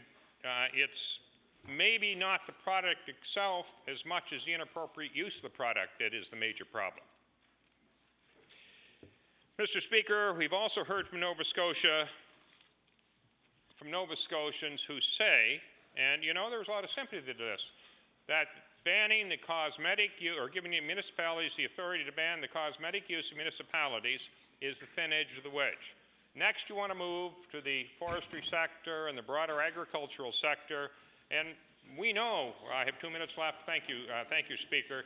it's maybe not the product itself as much as the inappropriate use of the product that is the major problem. Mr. Speaker, we've also heard from Nova Scotia, from Nova Scotians who say, and you know there's a lot of sympathy to this, that banning the cosmetic or giving the municipalities the authority to ban the cosmetic use of municipalities is the thin edge of the wedge. Next, you want to move to the forestry sector and the broader agricultural sector. And we know, I have 2 minutes left, thank you, Speaker,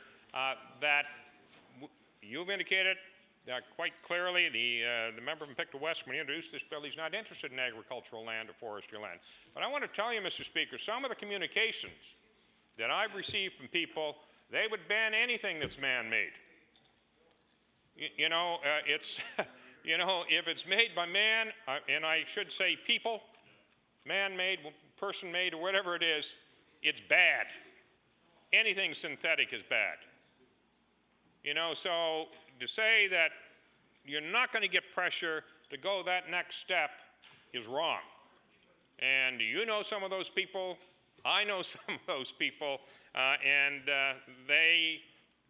that you've indicated quite clearly, the member from Pictou West, when he introduced this bill, he's not interested in agricultural land or forestry land. But I want to tell you, Mr. Speaker, some of the communications that I've received from people, they would ban anything that's man-made. It's, if it's made by man, and I should say people, man-made, person-made, or whatever it is, it's bad. Anything synthetic is bad. So to say that you're not going to get pressure to go that next step is wrong. And you know some of those people, I know some of those people, and they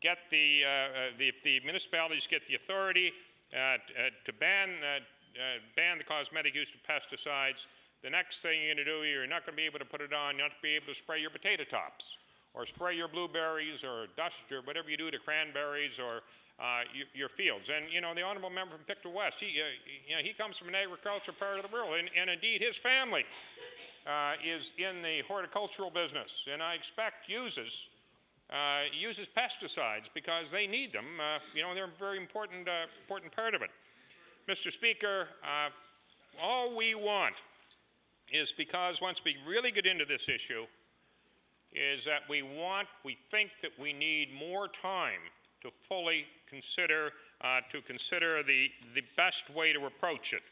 get the municipalities get the authority to ban the cosmetic use of pesticides. The next thing you're going to do, you're not going to be able to put it on, you're not going to be able to spray your potato tops, or spray your blueberries, or dust, or whatever you do to cranberries, or your fields. And the honourable member from Pictou West, he comes from an agricultural part of the world, and indeed his family is in the horticultural business, and I expect uses pesticides because they need them. They're a very important part of it. Mr. Speaker, all we want is, because once we really get into this issue, is that we think that we need more time to fully consider the best way to approach it.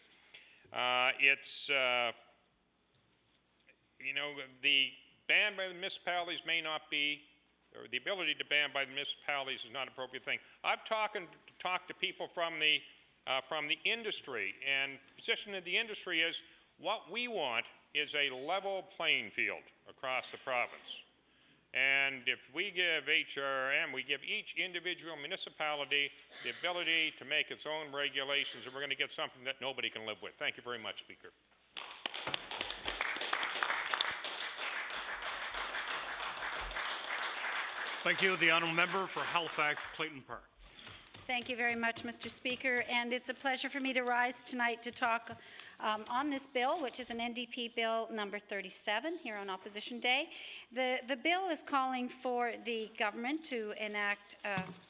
The ban by the municipalities may not be, or the ability to ban by the municipalities is not an appropriate thing. I've talked to people from the industry, and the position of the industry is what we want is a level playing field across the province. And if we give HRM, we give each individual municipality the ability to make its own regulations, and we're going to get something that nobody can live with. Thank you very much, Speaker. Thank you. The honourable member for Halifax, Clayton Park. Thank you very much, Mr. Speaker, and it's a pleasure for me to rise tonight to talk on this bill, which is an NDP bill number 37 here on Opposition Day. The bill is calling for the government to enact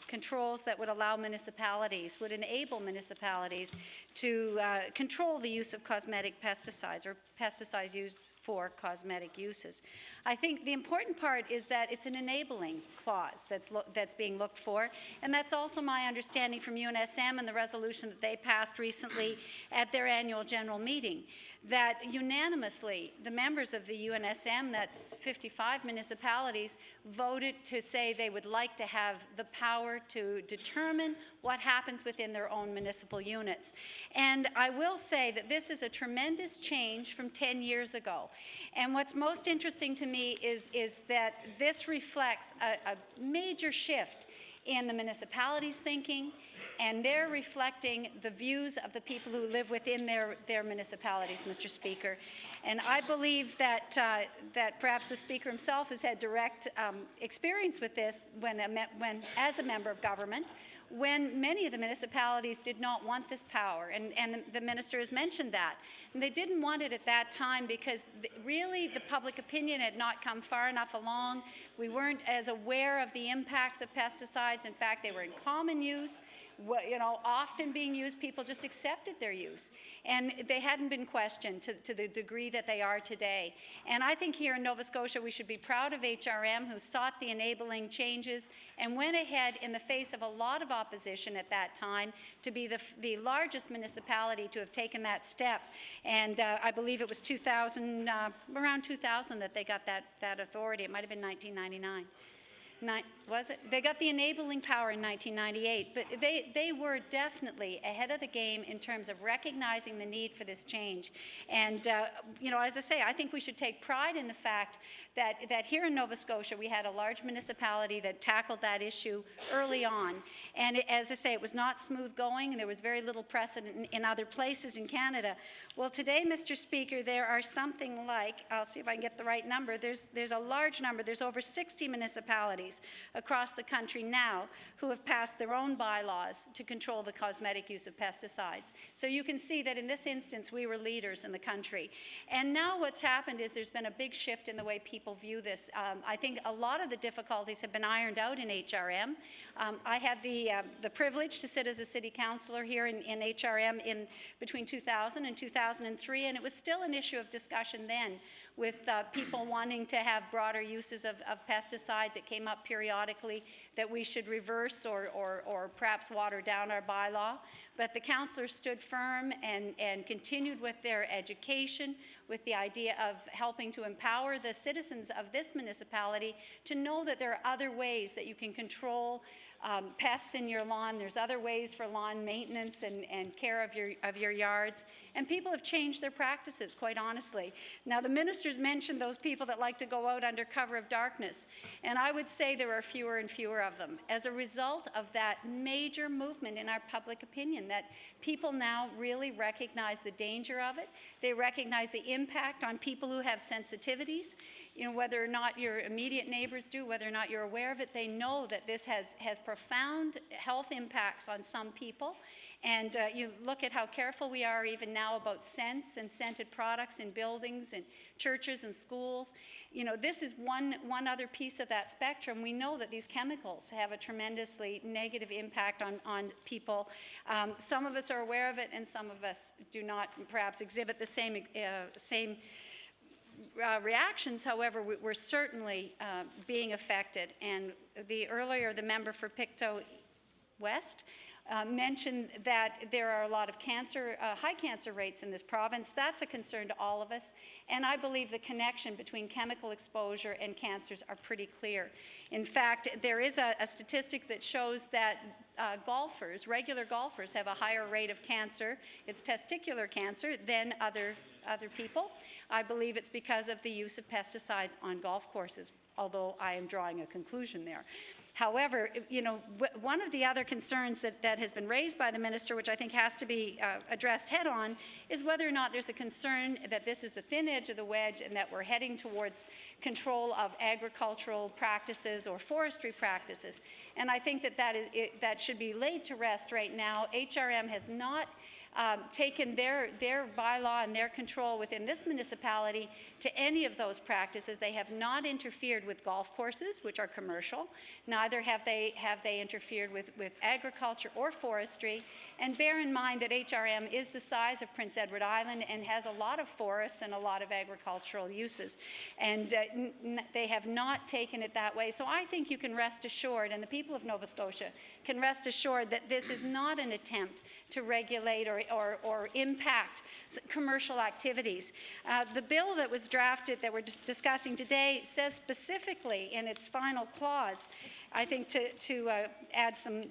controls that would allow municipalities, would enable municipalities to control the use of cosmetic pesticides or pesticides used for cosmetic uses. I think the important part is that it's an enabling clause that's being looked for, and that's also my understanding from UNSM and the resolution that they passed recently at their annual general meeting, that unanimously the members of the UNSM, that's 55 municipalities, voted to say they would like to have the power to determine what happens within their own municipal units. And I will say that this is a tremendous change from 10 years ago. And what's most interesting to me is that this reflects a major shift in the municipalities' thinking, and they're reflecting the views of the people who live within their municipalities, Mr. Speaker. And I believe that perhaps the Speaker himself has had direct experience with this when as a member of government, when many of the municipalities did not want this power, and the minister has mentioned that. And they didn't want it at that time because really the public opinion had not come far enough along. We weren't as aware of the impacts of pesticides. In fact, they were in common use, often being used. People just accepted their use, and they hadn't been questioned to the degree that they are today. And I think here in Nova Scotia we should be proud of HRM, who sought the enabling changes and went ahead in the face of a lot of opposition at that time to be the largest municipality to have taken that step. And I believe it was 2000, around 2000 that they got that authority. It might have been 1999. was it? They got the enabling power in 1998, but they were definitely ahead of the game in terms of recognizing the need for this change. And, you know, as I say, I think we should take pride in the fact that here in Nova Scotia, we had a large municipality that tackled that issue early on. And as I say, it was not smooth going, and there was very little precedent in other places in Canada. Well, today, Mr. Speaker, there are something like, I'll see if I can get the right number, there's a large number, there's over 60 municipalities across the country now who have passed their own bylaws to control the cosmetic use of pesticides. So you can see that in this instance, we were leaders in the country. And now what's happened is there's been a big shift in the way people view this. I think a lot of the difficulties have been ironed out in HRM. I had the privilege to sit as a city councillor here in HRM in between 2000 and 2003, and it was still an issue of discussion then, with people wanting to have broader uses of pesticides. It came up periodically that we should reverse or perhaps water down our bylaw. But the councillors stood firm and continued with their education, with the idea of helping to empower the citizens of this municipality to know that there are other ways that you can control pests in your lawn. There's other ways for lawn maintenance and care of your yards. And people have changed their practices, quite honestly. Now, the ministers mentioned those people that like to go out under cover of darkness. And I would say there are fewer and fewer of them as a result of that major movement in our public opinion, that people now really recognize the danger of it. They recognize the impact on people who have sensitivities. You know, whether or not your immediate neighbors do, whether or not you're aware of it, they know that this has profound health impacts on some people. And you look at how careful we are even now about scents and scented products in buildings and churches and schools. You know, this is one other piece of that spectrum. We know that these chemicals have a tremendously negative impact on people. Some of us are aware of it, and some of us do not perhaps exhibit the same reactions. However, we're certainly being affected. And earlier, the member for Pictou West mentioned that there are a lot of high cancer rates in this province. That's a concern to all of us. And I believe the connection between chemical exposure and cancers are pretty clear. In fact, there is a statistic that shows that regular golfers, have a higher rate of cancer, it's testicular cancer, than other people. I believe it's because of the use of pesticides on golf courses, although I am drawing a conclusion there. However, you know, one of the other concerns that has been raised by the minister, which I think has to be addressed head on, is whether or not there's a concern that this is the thin edge of the wedge and that we're heading towards control of agricultural practices or forestry practices. And I think that should be laid to rest right now. HRM has not taken their bylaw and their control within this municipality to any of those practices. They have not interfered with golf courses, which are commercial. Neither have they interfered with agriculture or forestry. And bear in mind that HRM is the size of Prince Edward Island and has a lot of forests and a lot of agricultural uses. And they have not taken it that way. So I think you can rest assured, and the people of Nova Scotia can rest assured, that this is not an attempt to regulate or impact commercial activities. The bill that was drafted that we're discussing today says specifically in its final clause, I think to add some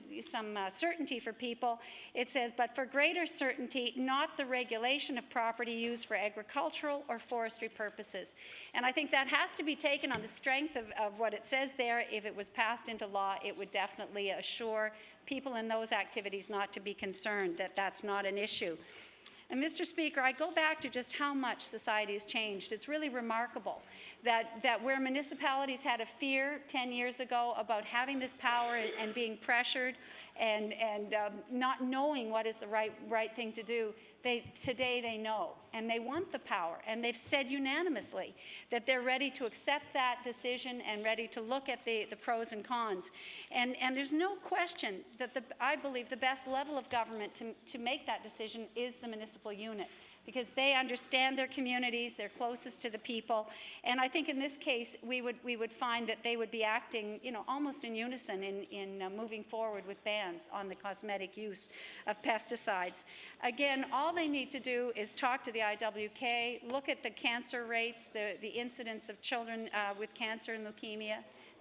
certainty for people, it says, but for greater certainty, not the regulation of property used for agricultural or forestry purposes. And I think that has to be taken on the strength of what it says there. If it was passed into law, it would definitely assure people in those activities not to be concerned that that's not an issue. And Mr. Speaker, I go back to just how much society has changed. It's really remarkable that where municipalities had a fear 10 years ago about having this power and being pressured and not knowing what is the right thing to do, today they know, and they want the power, and they've said unanimously that they're ready to accept that decision and ready to look at the pros and cons. And there's no question that I believe the best level of government to make that decision is the municipal unit, because they understand their communities, they're closest to the people. And I think in this case, we would find that they would be acting, you know, almost in unison in moving forward with bans on the cosmetic use of pesticides. Again, all they need to do is talk to the IWK, look at the cancer rates, the incidence of children with cancer and leukemia.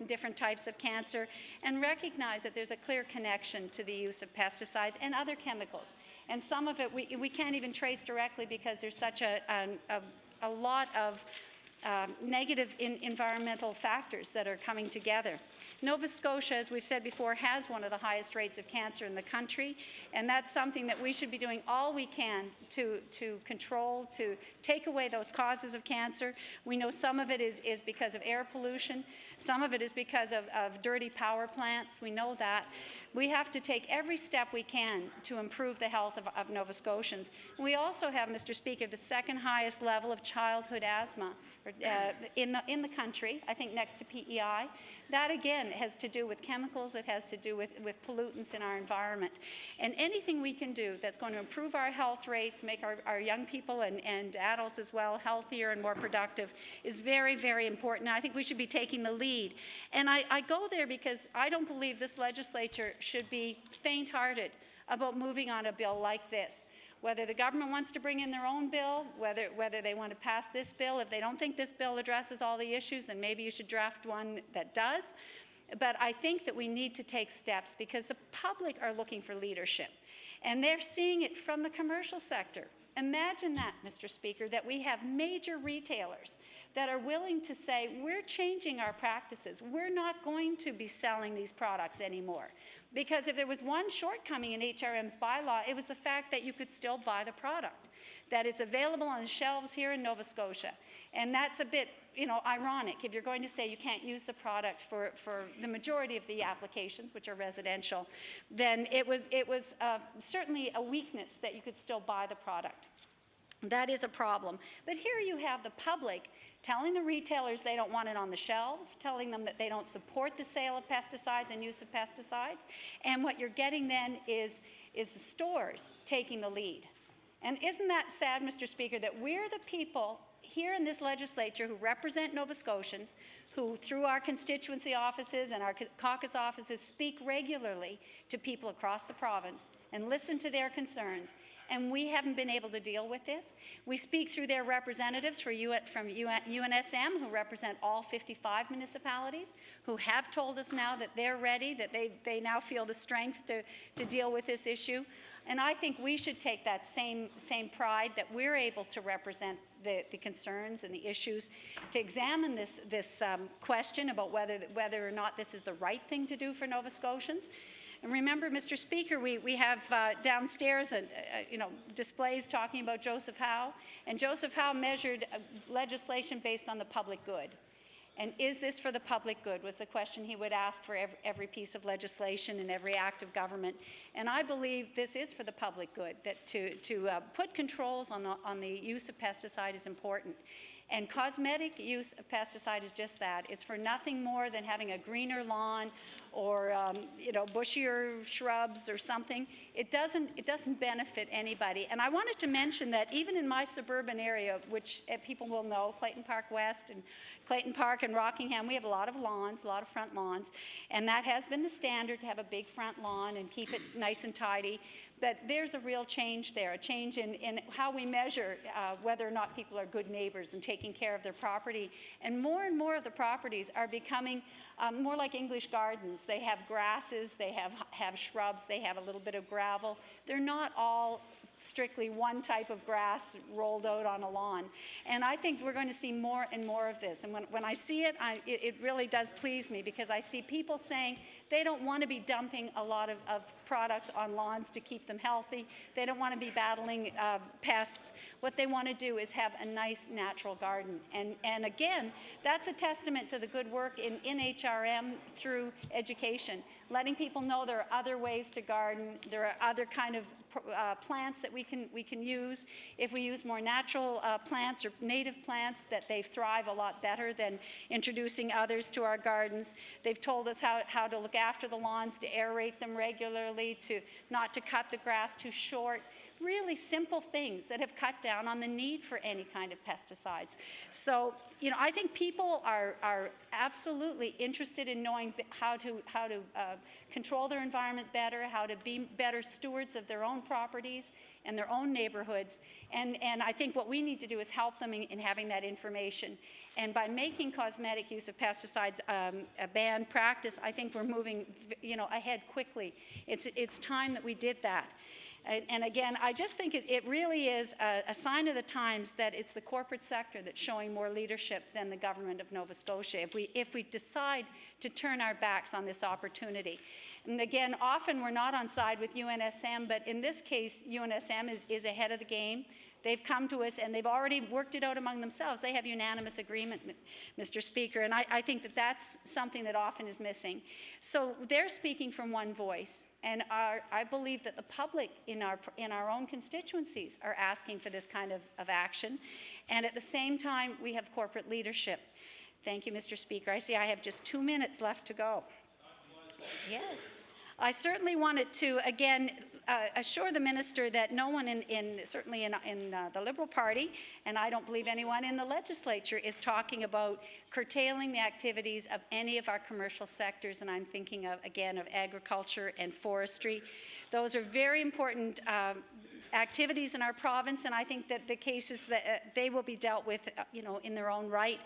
different types of cancer, and recognize that there's a clear connection to the use of pesticides and other chemicals. And some of it we can't even trace directly because there's such a lot of negative environmental factors that are coming together. Nova Scotia, as we've said before, has one of the highest rates of cancer in the country, and that's something that we should be doing all we can to control, to take away those causes of cancer. We know some of it is because of air pollution, some of it is because of dirty power plants. We know that. We have to take every step we can to improve the health of Nova Scotians. We also have, Mr. Speaker, the second highest level of childhood asthma in the country, I think next to PEI. That, again, has to do with chemicals. It has to do with pollutants in our environment. And anything we can do that's going to improve our health rates, make our young people and adults as well healthier and more productive is very, very important. I think we should be taking the lead. And I go there because I don't believe this legislature should be faint-hearted about moving on a bill like this. Whether the government wants to bring in their own bill, whether they want to pass this bill, if they don't think this bill addresses all the issues, then maybe you should draft one that does. But I think that we need to take steps because the public are looking for leadership, and they're seeing it from the commercial sector. Imagine that, Mr. Speaker, that we have major retailers that are willing to say, we're changing our practices. We're not going to be selling these products anymore. Because if there was one shortcoming in HRM's bylaw, it was the fact that you could still buy the product, that it's available on the shelves here in Nova Scotia. And that's a bit, ironic. If you're going to say you can't use the product for the majority of the applications, which are residential, then it was certainly a weakness that you could still buy the product. That is a problem. But here you have the public telling the retailers they don't want it on the shelves, telling them that they don't support the sale of pesticides and use of pesticides. And what you're getting then is the stores taking the lead. And isn't that sad, Mr. Speaker, that we're the people here in this legislature who represent Nova Scotians, who through our constituency offices and our caucus offices speak regularly to people across the province and listen to their concerns. And we haven't been able to deal with this. We speak through their representatives from UNSM, who represent all 55 municipalities, who have told us now that they're ready, that they now feel the strength to deal with this issue. And I think we should take that same pride that we're able to represent the concerns and the issues, to examine this question about whether or not this is the right thing to do for Nova Scotians. And remember, Mr. Speaker, we have downstairs displays talking about Joseph Howe, and Joseph Howe measured legislation based on the public good. And is this for the public good was the question he would ask for every piece of legislation and every act of government. And I believe this is for the public good, that to put controls on the use of pesticide is important. And cosmetic use of pesticide is just that. It's for nothing more than having a greener lawn or bushier shrubs or something. It doesn't benefit anybody. And I wanted to mention that even in my suburban area, which people will know, Clayton Park West and Clayton Park and Rockingham, we have a lot of lawns, a lot of front lawns, and that has been the standard, to have a big front lawn and keep it nice and tidy. But there's a real change there, a change in how we measure whether or not people are good neighbors and taking care of their property. And more of the properties are becoming more like English gardens. They have grasses, they have shrubs, they have a little bit of gravel. They're not all strictly one type of grass rolled out on a lawn. And I think we're going to see more and more of this. And when I see it, it really does please me, because I see people saying they don't want to be dumping a lot of products on lawns to keep them healthy. They don't want to be battling pests. What they want to do is have a nice natural garden. And again, that's a testament to the good work in HRM through education, letting people know there are other ways to garden. There are other kind of plants that we can use. If we use more natural plants or native plants, that they thrive a lot better than introducing others to our gardens. They've told us how to look after the lawns, to aerate them regularly, not to cut the grass too short. really simple things that have cut down on the need for any kind of pesticides. So, I think people are absolutely interested in knowing how to control their environment better, how to be better stewards of their own properties and their own neighborhoods. And I think what we need to do is help them in having that information. And by making cosmetic use of pesticides a banned practice, I think we're moving, ahead quickly. It's time that we did that. And again, I just think it really is a sign of the times that it's the corporate sector that's showing more leadership than the government of Nova Scotia if we decide to turn our backs on this opportunity. And again, often we're not on side with UNSM, but in this case, UNSM is ahead of the game. They've come to us and they've already worked it out among themselves. They have unanimous agreement, Mr. Speaker, and I think that that's something that often is missing. So they're speaking from one voice, and I believe that the public in our own constituencies are asking for this kind of action. And at the same time, we have corporate leadership. Thank you, Mr. Speaker. I see I have just 2 minutes left to go. Yes. I certainly wanted to, again, assure the minister that no one certainly in the Liberal Party, and I don't believe anyone in the legislature, is talking about curtailing the activities of any of our commercial sectors, and I'm thinking again of agriculture and forestry. Those are very important activities in our province, and I think that the cases that they will be dealt with, in their own right,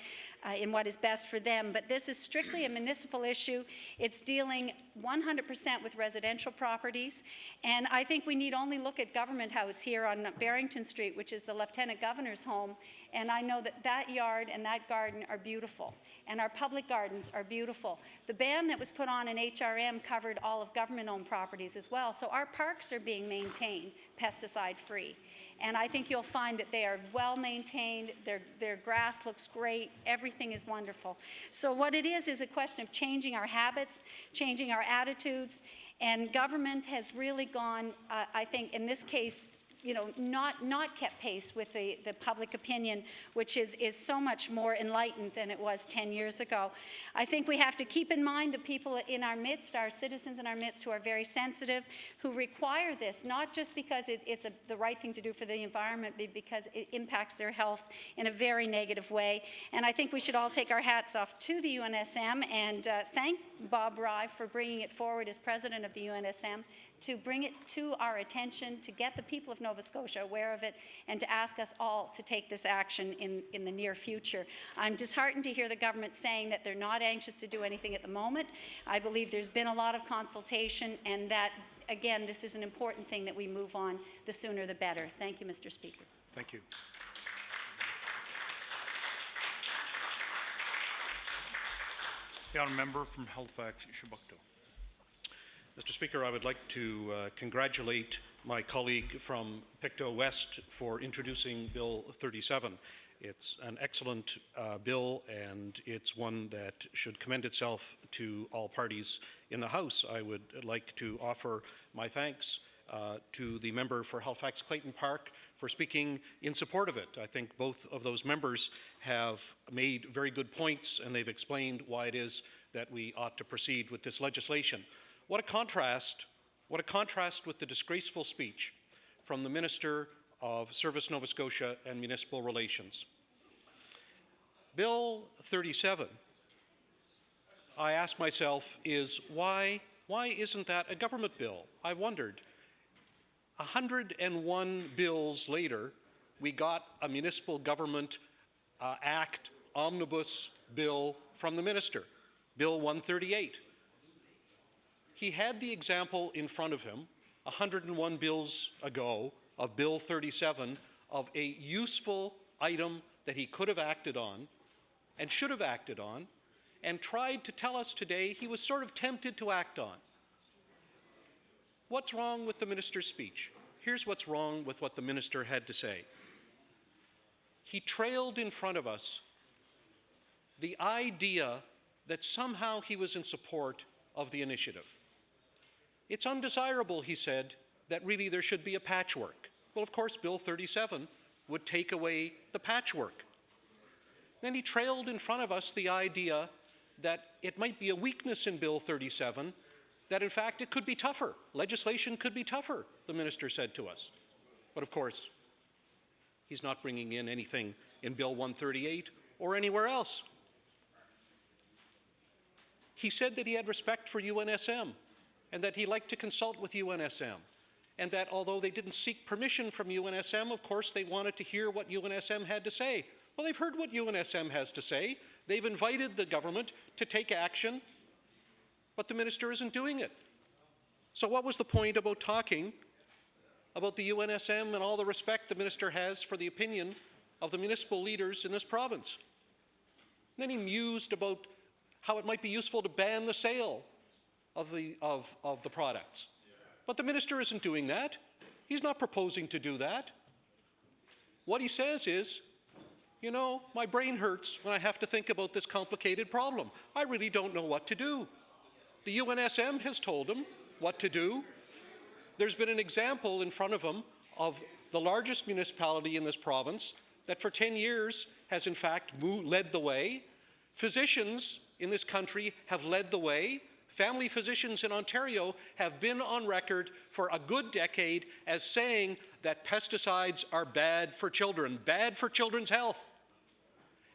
in what is best for them. But this is strictly a municipal issue. It's dealing 100% with residential properties, and I think we need only look at Government House here on Barrington Street, which is the Lieutenant Governor's home, and I know that yard and that garden are beautiful, and our public gardens are beautiful. The ban that was put on in HRM covered all of government-owned properties as well, so our parks are being maintained pesticide-free. And I think you'll find that they are well maintained, their grass looks great, everything is wonderful. So what it is a question of changing our habits, changing our attitudes, and government has really gone, I think in this case, not kept pace with the public opinion, which is so much more enlightened than it was 10 years ago. I think we have to keep in mind the people in our midst, our citizens in our midst who are very sensitive, who require this, not just because it's the right thing to do for the environment, but because it impacts their health in a very negative way. And I think we should all take our hats off to the UNSM and thank Bob Rye for bringing it forward as president of the UNSM, to bring it to our attention, to get the people of Nova Scotia aware of it, and to ask us all to take this action in the near future. I'm disheartened to hear the government saying that they're not anxious to do anything at the moment. I believe there's been a lot of consultation, and that, again, this is an important thing that we move on. The sooner the better. Thank you, Mr. Speaker. Thank you. The honourable member from Halifax, Shabukto. Mr. Speaker, I would like to congratulate my colleague from Pictou West for introducing Bill 37. It's an excellent bill, and it's one that should commend itself to all parties in the House. I would like to offer my thanks to the member for Halifax Clayton Park for speaking in support of it. I think both of those members have made very good points, and they've explained why it is that we ought to proceed with this legislation. What a contrast with the disgraceful speech from the Minister of Service Nova Scotia and Municipal Relations. Bill 37, I ask myself, is why isn't that a government bill? I wondered. 101 bills later, we got a municipal government act omnibus bill from the minister, Bill 138. He had the example in front of him 101 bills ago of Bill 37 of a useful item that he could have acted on and should have acted on, and tried to tell us today he was sort of tempted to act on. What's wrong with the minister's speech? Here's what's wrong with what the minister had to say. He trailed in front of us the idea that somehow he was in support of the initiative. It's undesirable, he said, that really there should be a patchwork. Well, of course, Bill 37 would take away the patchwork. Then he trailed in front of us the idea that it might be a weakness in Bill 37, that in fact it could be tougher. Legislation could be tougher, the minister said to us. But of course, he's not bringing in anything in Bill 138 or anywhere else. He said that he had respect for UNSM and that he liked to consult with UNSM, and that although they didn't seek permission from UNSM, of course, they wanted to hear what UNSM had to say. Well, they've heard what UNSM has to say. They've invited the government to take action, but the minister isn't doing it. So what was the point about talking about the UNSM and all the respect the minister has for the opinion of the municipal leaders in this province? And then he mused about how it might be useful to ban the sale of the products. But the minister isn't doing that. He's not proposing to do that. What he says is, you know, my brain hurts when I have to think about this complicated problem. I really don't know what to do. The UNSM has told him what to do. There's been an example in front of him of the largest municipality in this province that for 10 years has in fact led the way. Physicians in this country have led the way. Family physicians in Ontario have been on record for a good decade as saying that pesticides are bad for children, bad for children's health.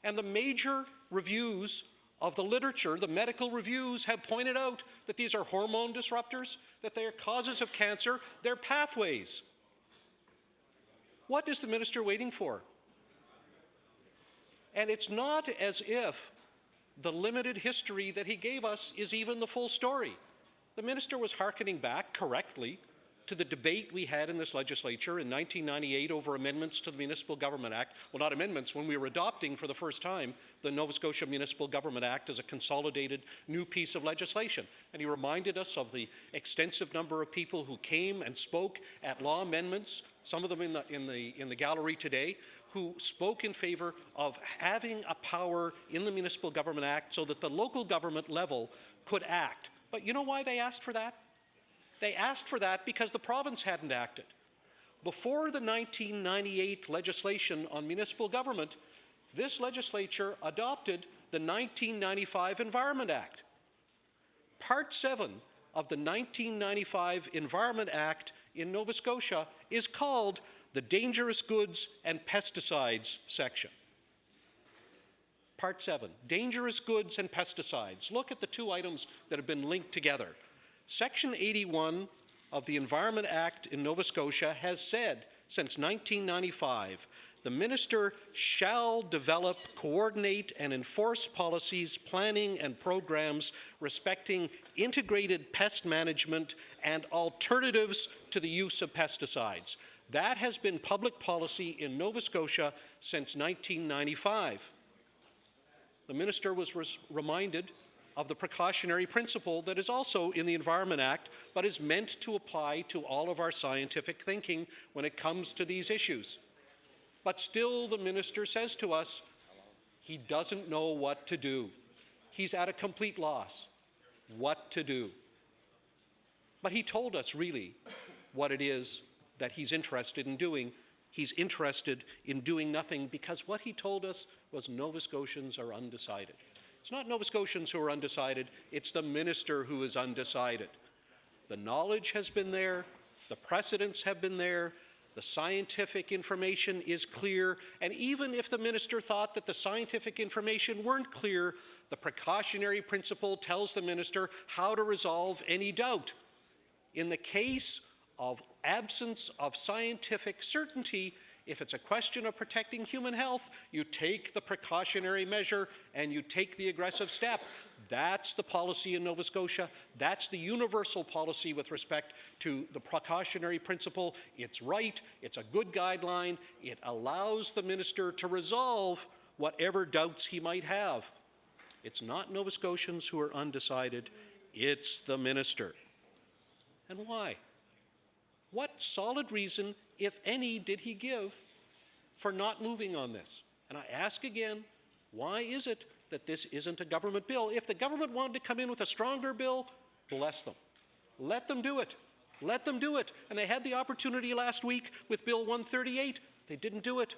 And the major reviews of the literature, the medical reviews, have pointed out that these are hormone disruptors, that they are causes of cancer, they're pathways. What is the minister waiting for? And it's not as if the limited history that he gave us is even the full story. The minister was hearkening back correctly to the debate we had in this legislature in 1998 over amendments to the Municipal Government Act. Well, not amendments, when we were adopting for the first time the Nova Scotia Municipal Government Act as a consolidated new piece of legislation. And he reminded us of the extensive number of people who came and spoke at law amendments, some of them in the gallery today, who spoke in favor of having a power in the Municipal Government Act so that the local government level could act. But you know why they asked for that? They asked for that because the province hadn't acted. Before the 1998 legislation on municipal government, this legislature adopted the 1995 Environment Act. Part 7 of the 1995 Environment Act in Nova Scotia is called the Dangerous Goods and Pesticides section. Part 7, Dangerous Goods and Pesticides. Look at the two items that have been linked together. Section 81 of the Environment Act in Nova Scotia has said since 1995, the minister shall develop, coordinate, and enforce policies, planning, and programs respecting integrated pest management and alternatives to the use of pesticides. That has been public policy in Nova Scotia since 1995. The minister was reminded of the precautionary principle that is also in the Environment Act, but is meant to apply to all of our scientific thinking when it comes to these issues. But still, the minister says to us, he doesn't know what to do. He's at a complete loss. What to do? But he told us really what it is that he's interested in doing. He's interested in doing nothing because what he told us was Nova Scotians are undecided. It's not Nova Scotians who are undecided, it's the minister who is undecided. The knowledge has been there, the precedents have been there, the scientific information is clear, and even if the minister thought that the scientific information weren't clear, the precautionary principle tells the minister how to resolve any doubt. In the case of absence of scientific certainty, if it's a question of protecting human health, you take the precautionary measure and you take the aggressive step. That's the policy in Nova Scotia. That's the universal policy with respect to the precautionary principle. It's right. It's a good guideline. It allows the minister to resolve whatever doubts he might have. It's not Nova Scotians who are undecided. It's the minister. And why? What solid reason, if any, did he give for not moving on this? And I ask again, why is it that this isn't a government bill? If the government wanted to come in with a stronger bill, bless them. Let them do it. Let them do it. And they had the opportunity last week with Bill 138. They didn't do it.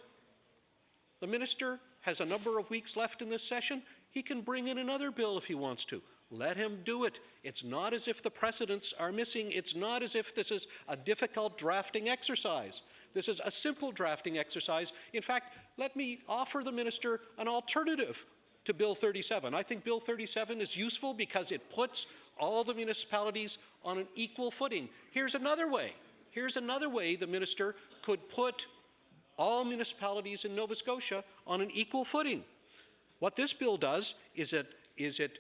The minister has a number of weeks left in this session. He can bring in another bill if he wants to. Let him do it. It's not as if the precedents are missing. It's not as if this is a difficult drafting exercise. This is a simple drafting exercise. In fact, let me offer the minister an alternative to Bill 37. I think Bill 37 is useful because it puts all the municipalities on an equal footing. Here's another way. Here's another way the minister could put all municipalities in Nova Scotia on an equal footing. What this bill does is it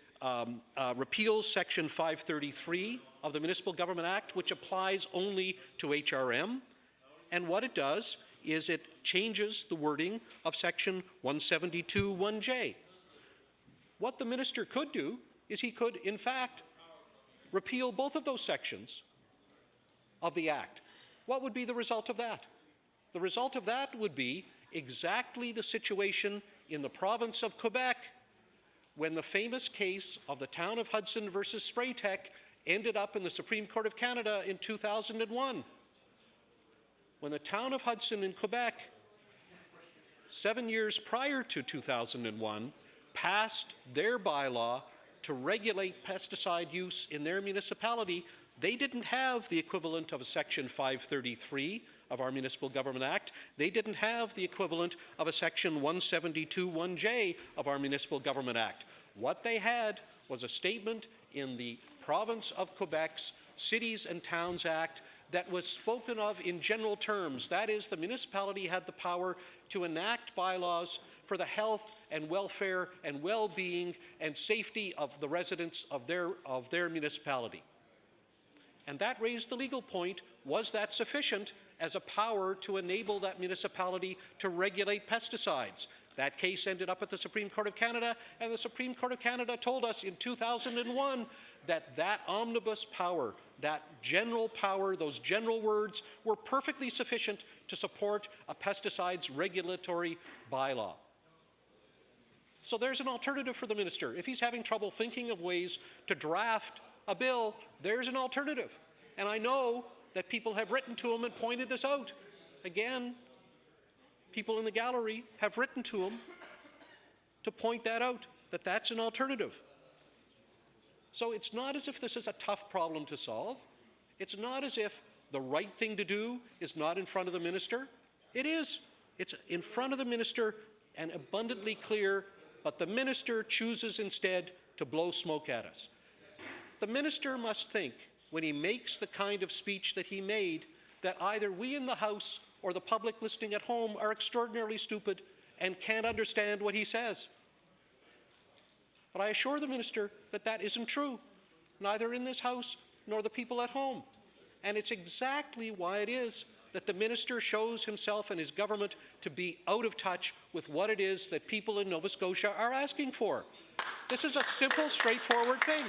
repeals Section 533 of the Municipal Government Act, which applies only to HRM. And what it does is it changes the wording of Section 172(1)J. What the minister could do is he could, in fact, repeal both of those sections of the Act. What would be the result of that? The result of that would be exactly the situation in the province of Quebec when the famous case of the town of Hudson versus Spraytech ended up in the Supreme Court of Canada in 2001. When the town of Hudson in Quebec, 7 years prior to 2001, passed their bylaw to regulate pesticide use in their municipality, they didn't have the equivalent of a Section 533 of our Municipal Government Act. They didn't have the equivalent of a Section 172(1)J of our Municipal Government Act. What they had was a statement in the province of Quebec's Cities and Towns Act that was spoken of in general terms. That is, the municipality had the power to enact bylaws for the health and welfare and well-being and safety of the residents of their municipality. And that raised the legal point, was that sufficient as a power to enable that municipality to regulate pesticides? That case ended up at the Supreme Court of Canada, and the Supreme Court of Canada told us in 2001 that that omnibus power, that general power, those general words were perfectly sufficient to support a pesticides regulatory bylaw. So there's an alternative for the minister. If he's having trouble thinking of ways to draft a bill, there's an alternative. And I know that people have written to him and pointed this out. Again, people in the gallery have written to him to point that out, that that's an alternative. So it's not as if this is a tough problem to solve. It's not as if the right thing to do is not in front of the minister. It is. It's in front of the minister and abundantly clear, but the minister chooses instead to blow smoke at us. The minister must think, when he makes the kind of speech that he made, that either we in the House or the public listening at home are extraordinarily stupid and can't understand what he says. But I assure the minister that that isn't true, neither in this House nor the people at home. And it's exactly why it is that the minister shows himself and his government to be out of touch with what it is that people in Nova Scotia are asking for. This is a simple, straightforward thing.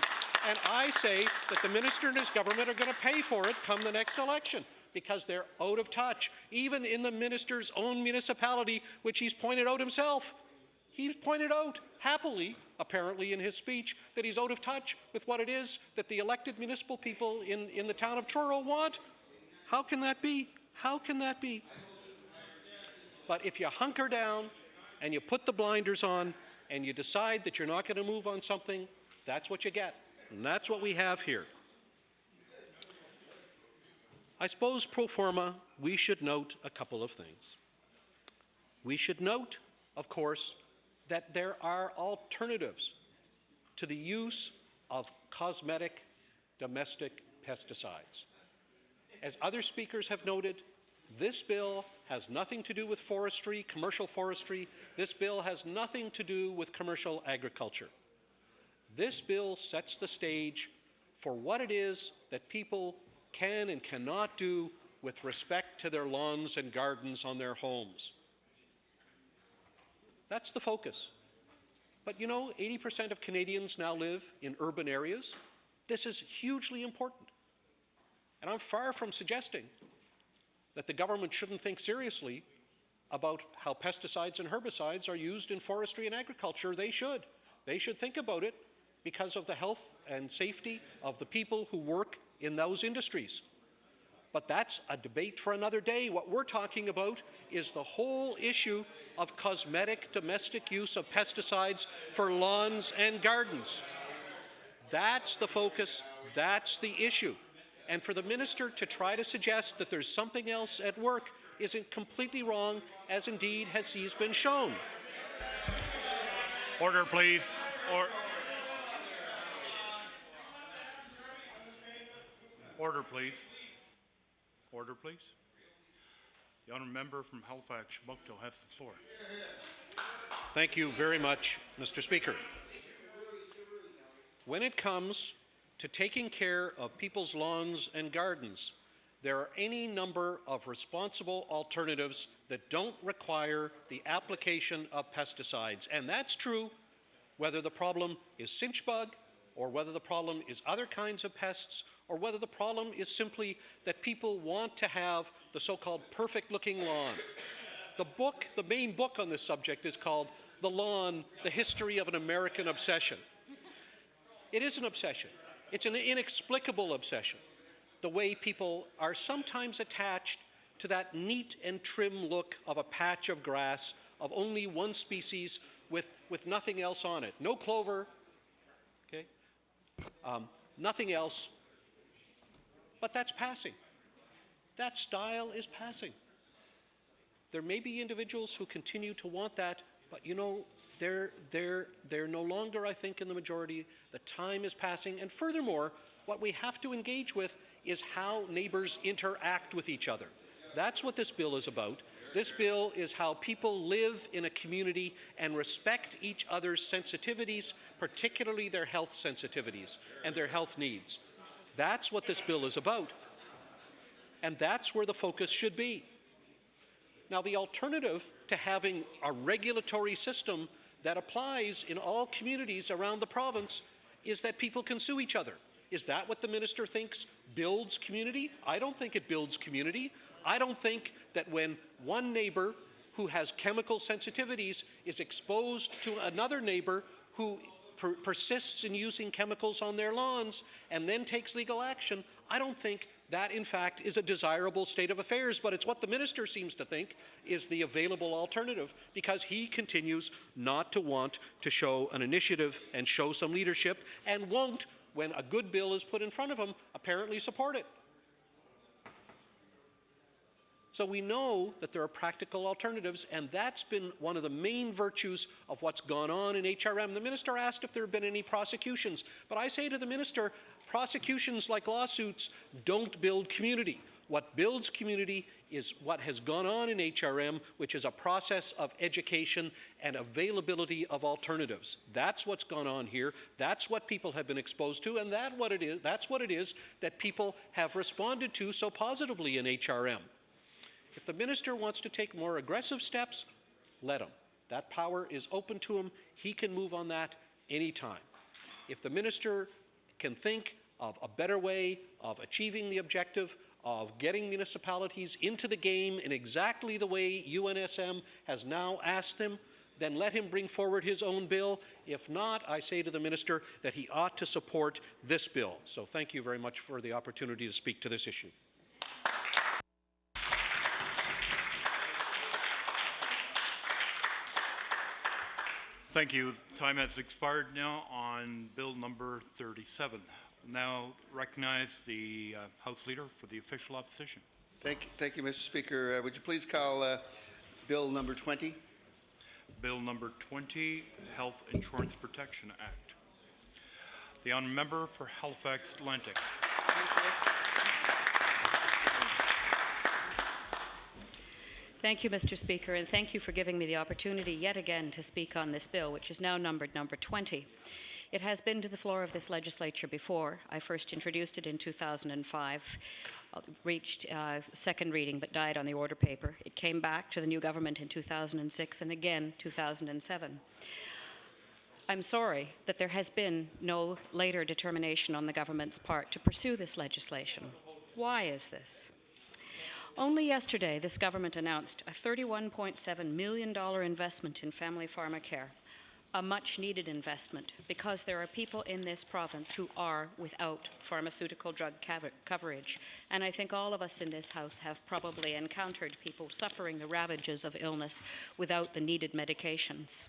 And I say that the minister and his government are going to pay for it come the next election, because they're out of touch, even in the minister's own municipality, which he's pointed out himself. He's pointed out happily, apparently in his speech, that he's out of touch with what it is that the elected municipal people in the town of Truro want. How can that be? How can that be? But if you hunker down and you put the blinders on and you decide that you're not going to move on something, that's what you get. And that's what we have here. I suppose pro forma, we should note a couple of things. We should note, of course, that there are alternatives to the use of cosmetic domestic pesticides. As other speakers have noted, this bill has nothing to do with forestry, commercial forestry. This bill has nothing to do with commercial agriculture. This bill sets the stage for what it is that people can and cannot do with respect to their lawns and gardens on their homes. That's the focus. But you know, 80% of Canadians now live in urban areas. This is hugely important. And I'm far from suggesting that the government shouldn't think seriously about how pesticides and herbicides are used in forestry and agriculture. They should. They should think about it because of the health and safety of the people who work in those industries. But that's a debate for another day. What we're talking about is the whole issue of cosmetic domestic use of pesticides for lawns and gardens. That's the focus. That's the issue. And for the minister to try to suggest that there's something else at work, is completely wrong, as indeed has he's been shown. Order, please. Order, please. Order, please. The honourable member from Halifax, Mukto has the floor. Thank you very much, Mr. Speaker. When it comes to taking care of people's lawns and gardens, there are any number of responsible alternatives that don't require the application of pesticides. And that's true whether the problem is cinch bug, or whether the problem is other kinds of pests, or whether the problem is simply that people want to have the so-called perfect-looking lawn. The main book on this subject is called The Lawn, The History of an American Obsession. It is an obsession. It's an inexplicable obsession, the way people are sometimes attached to that neat and trim look of a patch of grass of only one species with nothing else on it. No clover, okay? Nothing else. But that's passing. That style is passing. There may be individuals who continue to want that, but you know, they're no longer, I think, in the majority. The time is passing, and furthermore, what we have to engage with is how neighbors interact with each other. That's what this bill is about. This bill is how people live in a community and respect each other's sensitivities, particularly their health sensitivities and their health needs. That's what this bill is about. And that's where the focus should be. Now, the alternative to having a regulatory system that applies in all communities around the province is that people can sue each other. Is that what the minister thinks builds community? I don't think it builds community. I don't think that when one neighbor who has chemical sensitivities is exposed to another neighbor who persists in using chemicals on their lawns and then takes legal action, I don't think that, in fact, is a desirable state of affairs. But it's what the minister seems to think is the available alternative, because he continues not to want to show an initiative and show some leadership, and won't, when a good bill is put in front of him, apparently support it. So we know that there are practical alternatives, and that's been one of the main virtues of what's gone on in HRM. The minister asked if there have been any prosecutions, but I say to the minister, prosecutions like lawsuits don't build community. What builds community is what has gone on in HRM, which is a process of education and availability of alternatives. That's what's gone on here. That's what people have been exposed to, and that's what it is that people have responded to so positively in HRM. If the minister wants to take more aggressive steps, let him. That power is open to him. He can move on that anytime. If the minister can think of a better way of achieving the objective of getting municipalities into the game in exactly the way UNSM has now asked them, then let him bring forward his own bill. If not, I say to the minister that he ought to support this bill. So thank you very much for the opportunity to speak to this issue. Thank you. Time has expired now on Bill number 37. Now recognize the House Leader for the official opposition. Thank you, Mr. Speaker. Would you please call Bill number 20? Bill number 20, Health Insurance Protection Act. The honourable member for Halifax Atlantic. Thank you, Mr. Speaker, and thank you for giving me the opportunity yet again to speak on this bill, which is now numbered number 20. It has been to the floor of this legislature before. I first introduced it in 2005, reached second reading but died on the order paper. It came back to the new government in 2006 and again 2007. I'm sorry that there has been no later determination on the government's part to pursue this legislation. Why is this? Only yesterday, this government announced a $31.7 million investment in family pharmacare, a much-needed investment because there are people in this province who are without pharmaceutical drug coverage. And I think all of us in this House have probably encountered people suffering the ravages of illness without the needed medications.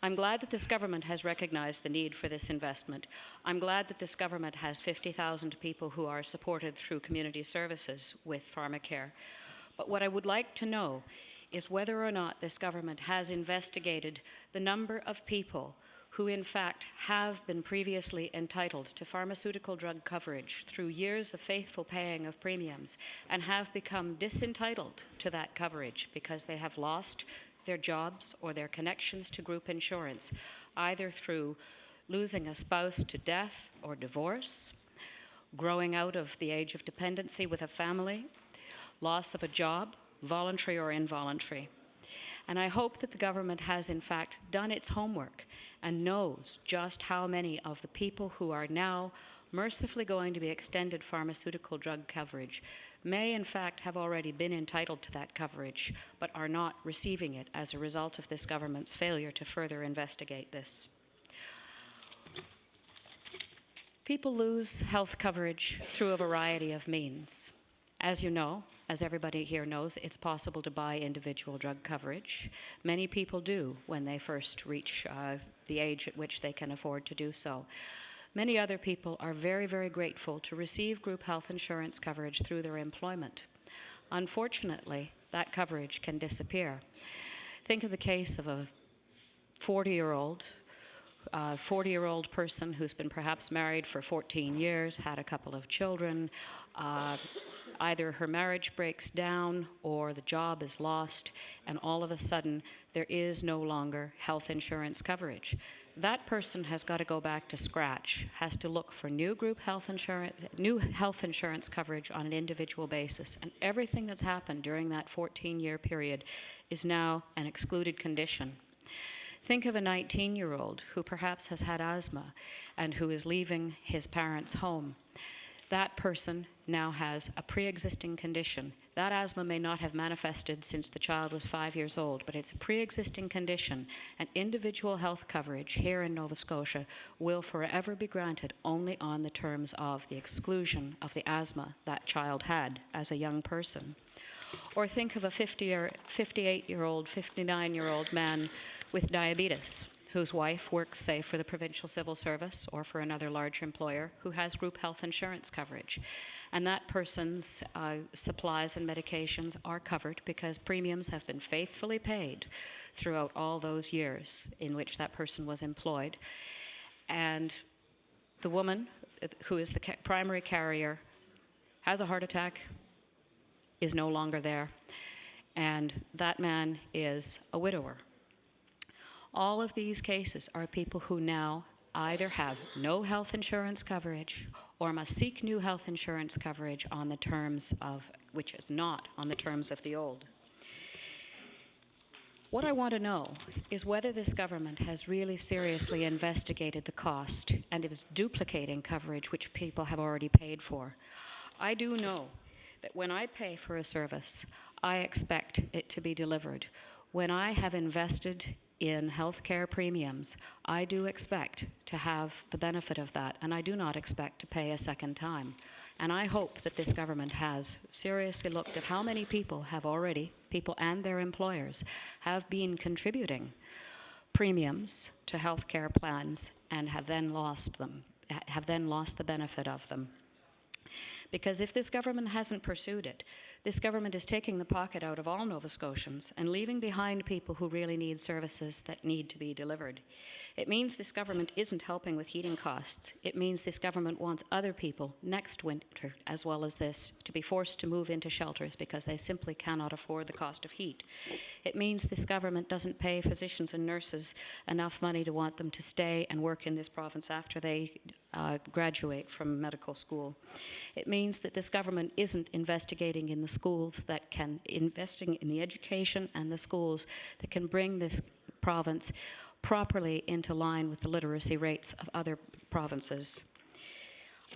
I'm glad that this government has recognized the need for this investment. I'm glad that this government has 50,000 people who are supported through community services with pharmacare. But what I would like to know is whether or not this government has investigated the number of people who in fact have been previously entitled to pharmaceutical drug coverage through years of faithful paying of premiums and have become disentitled to that coverage because they have lost their jobs or their connections to group insurance, either through losing a spouse to death or divorce, growing out of the age of dependency with a family, loss of a job, voluntary or involuntary. And I hope that the government has in fact done its homework and knows just how many of the people who are now mercifully going to be extended pharmaceutical drug coverage may in fact have already been entitled to that coverage but are not receiving it as a result of this government's failure to further investigate this. People lose health coverage through a variety of means. As you know, as everybody here knows, it's possible to buy individual drug coverage. Many people do when they first reach the age at which they can afford to do so. Many other people are very, very grateful to receive group health insurance coverage through their employment. Unfortunately, that coverage can disappear. Think of the case of a 40-year-old person who's been perhaps married for 14 years, had a couple of children, either her marriage breaks down or the job is lost, and all of a sudden there is no longer health insurance coverage. That person has got to go back to scratch, has to look for new health insurance coverage on an individual basis, and everything that's happened during that 14-year period is now an excluded condition. Think of a 19-year-old who perhaps has had asthma and who is leaving his parents' home. That person now has a pre-existing condition. That asthma may not have manifested since the child was 5 years old, but it's a pre-existing condition, and individual health coverage here in Nova Scotia will forever be granted only on the terms of the exclusion of the asthma that child had as a young person. Or think of a 58-year-old, 59-year-old man with diabetes whose wife works, say, for the Provincial Civil Service or for another large employer who has group health insurance coverage. And that person's supplies and medications are covered because premiums have been faithfully paid throughout all those years in which that person was employed. And the woman who is the primary carrier has a heart attack, is no longer there, and that man is a widower. All of these cases are people who now either have no health insurance coverage or must seek new health insurance coverage on the terms of, which is not on the terms of the old. What I want to know is whether this government has really seriously investigated the cost and is duplicating coverage which people have already paid for. I do know that when I pay for a service, I expect it to be delivered. When I have invested in healthcare premiums, I do expect to have the benefit of that, and I do not expect to pay a second time. And I hope that this government has seriously looked at how many people have already, people and their employers, have been contributing premiums to healthcare plans and have then lost them, have then lost the benefit of them. Because if this government hasn't pursued it, this government is taking the pocket out of all Nova Scotians and leaving behind people who really need services that need to be delivered. It means this government isn't helping with heating costs. It means this government wants other people next winter, as well as this, to be forced to move into shelters because they simply cannot afford the cost of heat. It means this government doesn't pay physicians and nurses enough money to want them to stay and work in this province after they graduate from medical school. It means that this government isn't investigating in the schools that can, investing in the education and the schools that can bring this province properly into line with the literacy rates of other provinces.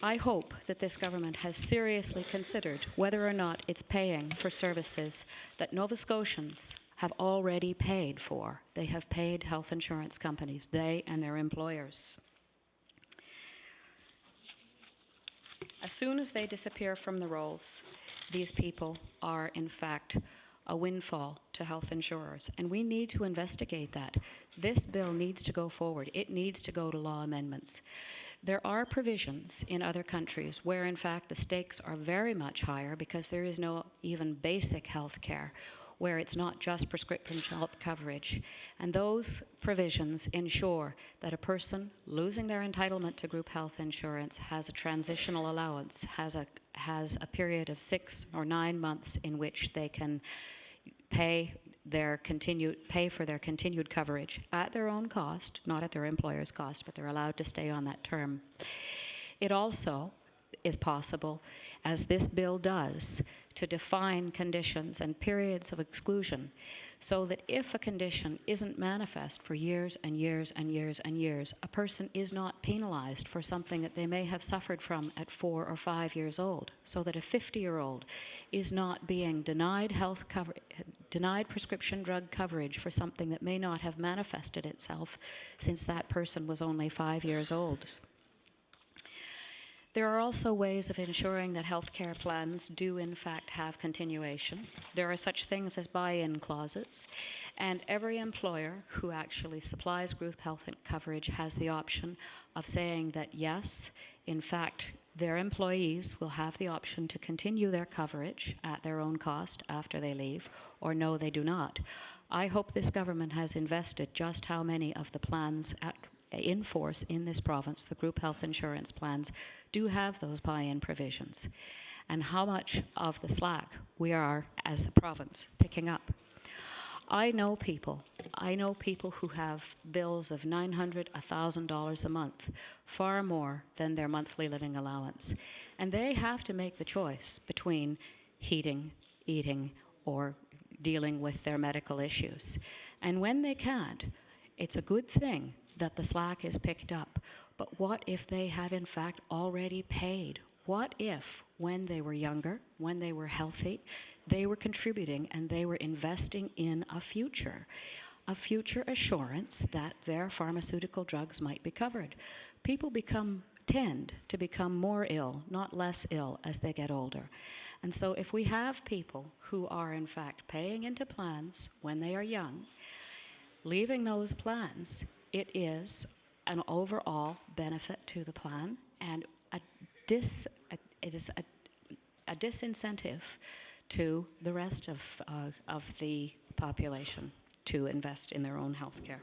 I hope that this government has seriously considered whether or not it's paying for services that Nova Scotians have already paid for. They have paid health insurance companies, they and their employers. As soon as they disappear from the rolls, these people are, in fact, a windfall to health insurers, and we need to investigate that. This bill needs to go forward. It needs to go to law amendments. There are provisions in other countries where, in fact, the stakes are very much higher because there is no even basic health care, where it's not just prescription health coverage. And those provisions ensure that a person losing their entitlement to group health insurance has a transitional allowance, has a period of 6 or 9 months in which they can pay for their continued coverage at their own cost, not at their employer's cost, but they're allowed to stay on that term. It also is possible, as this bill does, to define conditions and periods of exclusion so that if a condition isn't manifest for years and years and years and years, a person is not penalized for something that they may have suffered from at 4 or 5 years old, so that a 50-year-old is not being denied denied prescription drug coverage for something that may not have manifested itself since that person was only 5 years old. There are also ways of ensuring that healthcare plans do in fact have continuation. There are such things as buy-in clauses, and every employer who actually supplies group health coverage has the option of saying that yes, in fact, their employees will have the option to continue their coverage at their own cost after they leave, or no, they do not. I hope this government has invested just how many of the plans in force in this province, the group health insurance plans, do have those buy-in provisions, and how much of the slack we are, as the province, picking up. I know people who have bills of $900, $1,000 a month, far more than their monthly living allowance, and they have to make the choice between heating, eating, or dealing with their medical issues. And when they can't, it's a good thing that the slack is picked up. But what if they have in fact already paid? What if, when they were younger, when they were healthy, they were contributing and they were investing in a future assurance that their pharmaceutical drugs might be covered? People tend to become more ill, not less ill, as they get older. And so if we have people who are in fact paying into plans when they are young, leaving those plans, it is an overall benefit to the plan and it is a disincentive to the rest of the population to invest in their own health care.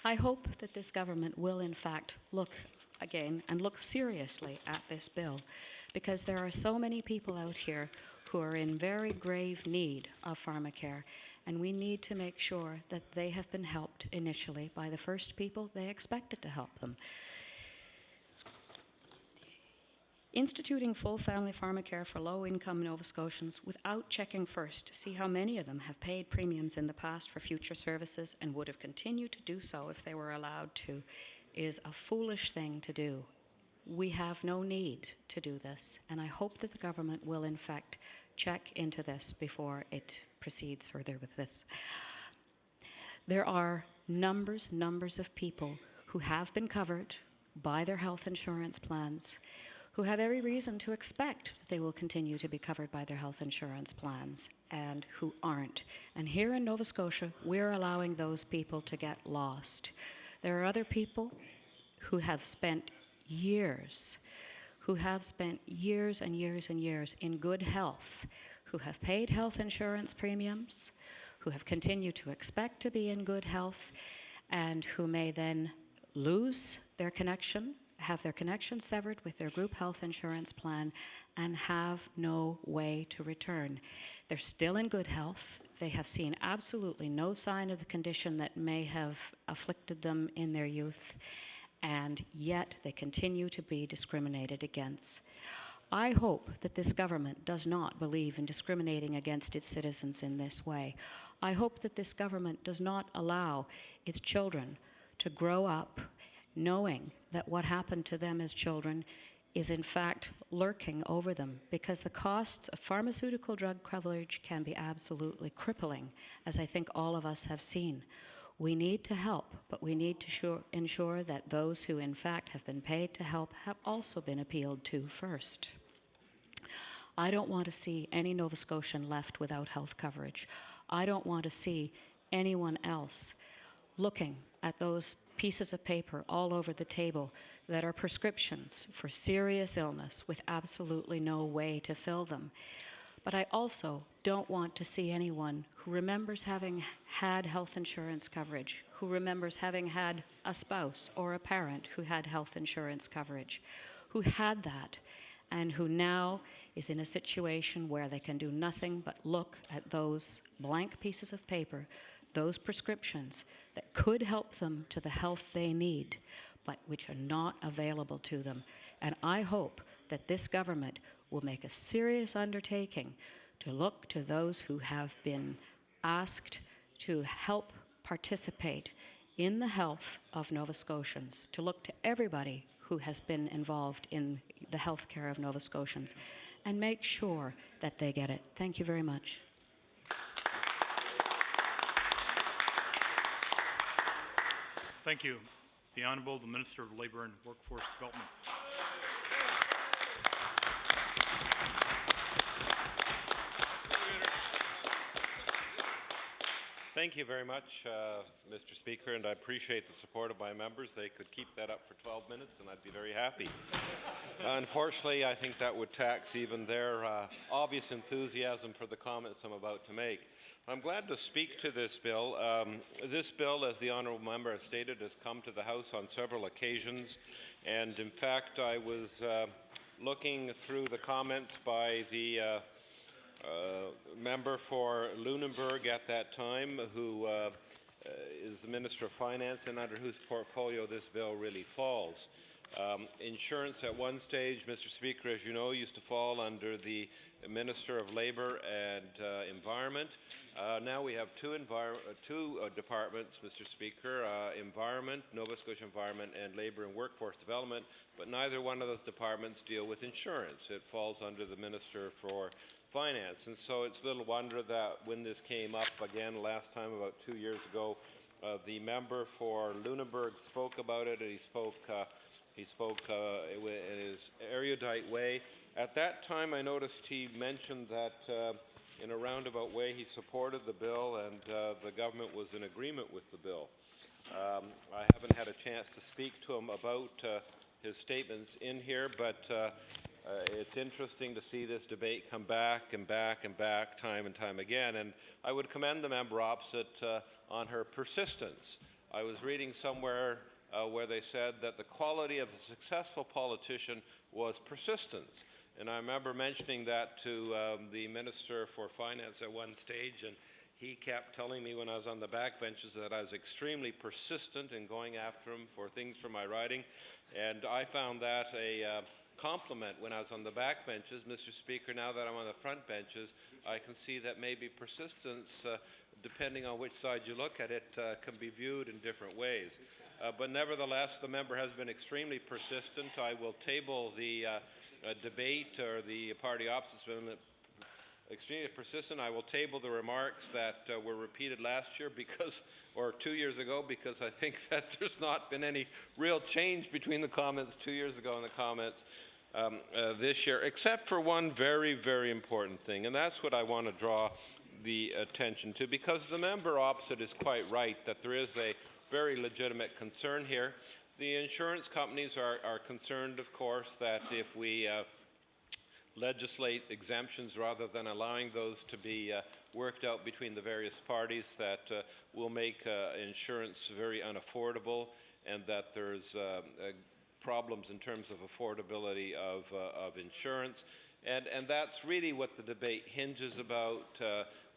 I hope that this government will in fact look again and look seriously at this bill, because there are so many people out here who are in very grave need of pharmacare, and we need to make sure that they have been helped initially by the first people they expected to help them. Instituting full family pharmacare for low-income Nova Scotians without checking first to see how many of them have paid premiums in the past for future services and would have continued to do so if they were allowed to is a foolish thing to do. We have no need to do this, and I hope that the government will in fact check into this before it proceeds further with this. There are numbers of people who have been covered by their health insurance plans, who have every reason to expect that they will continue to be covered by their health insurance plans, and who aren't. And here in Nova Scotia, we're allowing those people to get lost. There are other people who have spent years and years and years in good health, who have paid health insurance premiums, who have continued to expect to be in good health, and who may then lose their connection, have their connection severed with their group health insurance plan, and have no way to return. They're still in good health. They have seen absolutely no sign of the condition that may have afflicted them in their youth, and yet they continue to be discriminated against. I hope that this government does not believe in discriminating against its citizens in this way. I hope that this government does not allow its children to grow up knowing that what happened to them as children is in fact lurking over them, because the costs of pharmaceutical drug coverage can be absolutely crippling, as I think all of us have seen. We need to help, but we need to ensure that those who in fact have been paid to help have also been appealed to first. I don't want to see any Nova Scotian left without health coverage. I don't want to see anyone else looking at those pieces of paper all over the table that are prescriptions for serious illness with absolutely no way to fill them. But I also don't want to see anyone who remembers having had health insurance coverage, who remembers having had a spouse or a parent who had health insurance coverage, who had that, and who now is in a situation where they can do nothing but look at those blank pieces of paper, those prescriptions that could help them to the health they need, but which are not available to them. And I hope that this government will make a serious undertaking to look to those who have been asked to help participate in the health of Nova Scotians, to look to everybody who has been involved in the health care of Nova Scotians, and make sure that they get it. Thank you very much. Thank you. The Honourable, the Minister of Labour and Workforce Development. Thank you very much, Mr. Speaker, and I appreciate the support of my members. They could keep that up for 12 minutes, and I'd be very happy. Unfortunately, I think that would tax even their obvious enthusiasm for the comments I'm about to make. I'm glad to speak to this bill. This bill, as the honourable member has stated, has come to the House on several occasions, and in fact, I was looking through the comments by the member for Lunenburg at that time, who is the Minister of Finance and under whose portfolio this bill really falls. Insurance at one stage, Mr. Speaker, as you know, used to fall under the Minister of Labour and Environment. Now we have two departments, Mr. Speaker, Environment, Nova Scotia Environment, and Labour and Workforce Development, but neither one of those departments deal with insurance. It falls under the Minister for Finance. And so it's little wonder that when this came up again last time, about 2 years ago, the member for Lunenburg spoke about it, and he spoke in his erudite way. At that time, I noticed he mentioned that in a roundabout way he supported the bill, and the government was in agreement with the bill. I haven't had a chance to speak to him about his statements in here, but it's interesting to see this debate come back and back and back time and time again, and I would commend the member opposite on her persistence. I was reading somewhere where they said that the quality of a successful politician was persistence, and I remember mentioning that to the Minister for Finance at one stage, and he kept telling me when I was on the backbenches that I was extremely persistent in going after him for things for my riding, and I found that a compliment when I was on the back benches. Mr. Speaker, now that I'm on the front benches, I can see that maybe persistence, depending on which side you look at it, can be viewed in different ways. But nevertheless, the member has been extremely persistent. I will table the debate, or the party opposite's been extremely persistent. I will table the remarks that were repeated last year or 2 years ago, because I think that there's not been any real change between the comments 2 years ago and the comments this year, except for one very, very important thing, and that's what I want to draw the attention to, because the member opposite is quite right that there is a very legitimate concern here. The insurance companies are concerned, of course, that if we legislate exemptions rather than allowing those to be worked out between the various parties, that will make insurance very unaffordable, and that there's problems in terms of affordability of insurance. And that's really what the debate hinges about,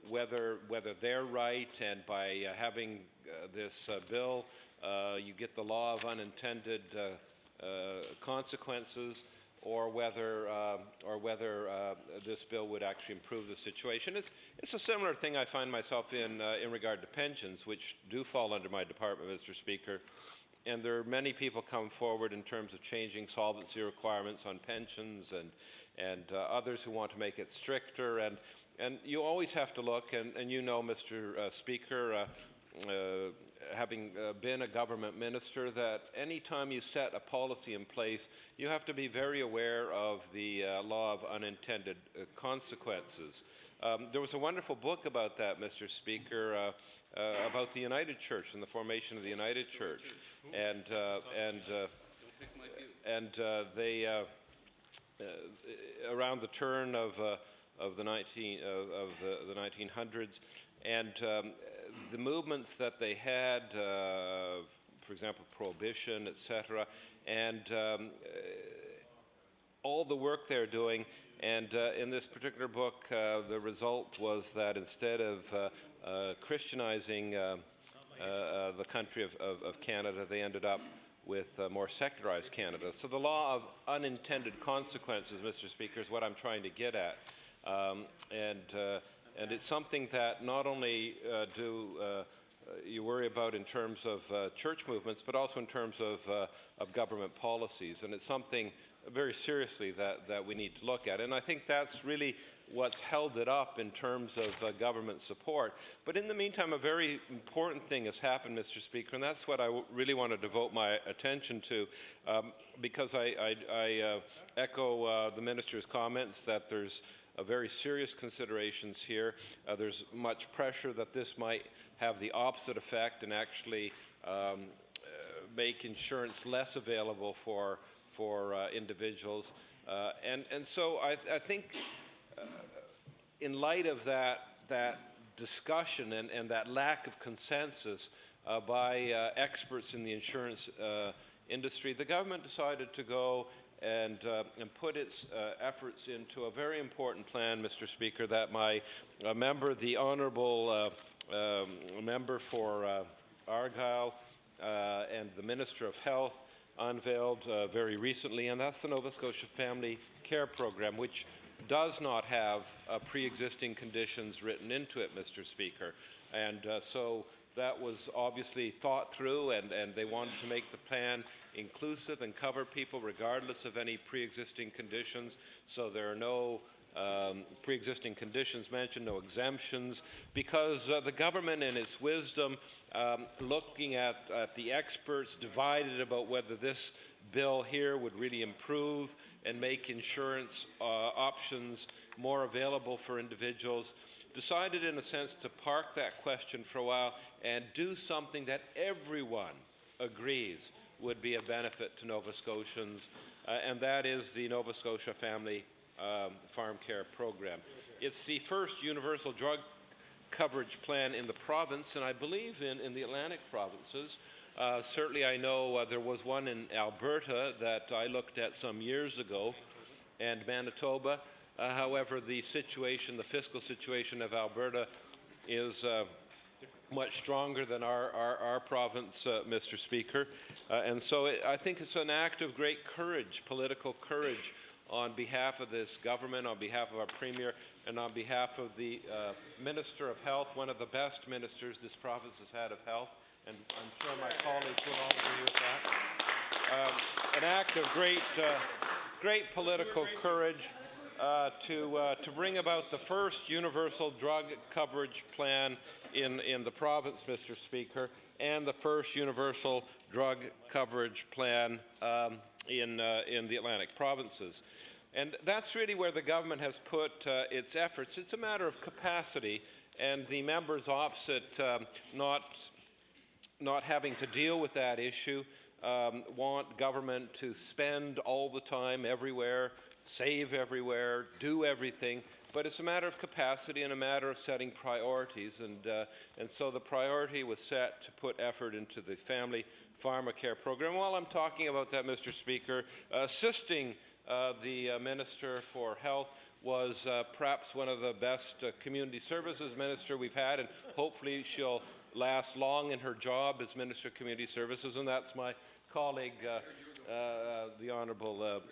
whether they're right, and by having this bill, you get the law of unintended consequences, or whether this bill would actually improve the situation. It's a similar thing I find myself in regard to pensions, which do fall under my department, Mr. Speaker. And there are many people come forward in terms of changing solvency requirements on pensions, and others who want to make it stricter. And you always have to look, and you know, Mr. Speaker, having been a government minister, that any time you set a policy in place, you have to be very aware of the law of unintended consequences. There was a wonderful book about that, Mr. Speaker, about the United Church and the formation of the United Church, and they around the turn of the 1900s, and the movements that they had, for example, prohibition, etc., and all the work they're doing. And in this particular book, the result was that instead of Christianizing the country of Canada, they ended up with more secularized Canada. So the law of unintended consequences, Mr. Speaker, is what I'm trying to get at. And it's something that not only do you worry about in terms of church movements, but also in terms of government policies. And it's something very seriously that we need to look at. And I think that's really what's held it up in terms of government support. But in the meantime, a very important thing has happened, Mr. Speaker, and that's what I really want to devote my attention to, because I echo the Minister's comments that there's very serious considerations here. There's much pressure that this might have the opposite effect and actually make insurance less available for individuals. And so I think in light of that discussion and that lack of consensus by experts in the insurance industry, the government decided to go and put its efforts into a very important plan, Mr. Speaker, that my member, the Honourable member for Argyll and the Minister of Health unveiled very recently, and that's the Nova Scotia Family Care Program, which does not have pre-existing conditions written into it, Mr. Speaker. And so that was obviously thought through, and they wanted to make the plan inclusive and cover people regardless of any pre-existing conditions. So there are no pre-existing conditions mentioned, no exemptions, because the government in its wisdom, looking at the experts, divided about whether this bill here would really improve and make insurance options more available for individuals, decided in a sense to park that question for a while and do something that everyone agrees would be a benefit to Nova Scotians, and that is the Nova Scotia Family Farm Care Program. It's the first universal drug coverage plan in the province, and I believe in the Atlantic provinces. Certainly I know there was one in Alberta that I looked at some years ago, and Manitoba. However, the fiscal situation of Alberta is much stronger than our province, Mr. Speaker. And so I think it's an act of great courage, political courage, on behalf of this government, on behalf of our Premier, and on behalf of the Minister of Health, one of the best ministers this province has had of health, and I'm sure my colleagues will all agree with that. An act of great political courage to bring about the first universal drug coverage plan in the province, Mr. Speaker, and the first universal drug coverage plan in the Atlantic provinces. And that's really where the government has put its efforts. It's a matter of capacity, and the members opposite not having to deal with that issue want government to spend all the time everywhere, save everywhere, do everything. But it's a matter of capacity and a matter of setting priorities, and so the priority was set to put effort into the Family Pharmacare Program. While I'm talking about that, Mr. Speaker, assisting the Minister for Health was perhaps one of the best community services minister we've had, and hopefully she'll last long in her job as Minister of Community Services, and that's my colleague, the Honourable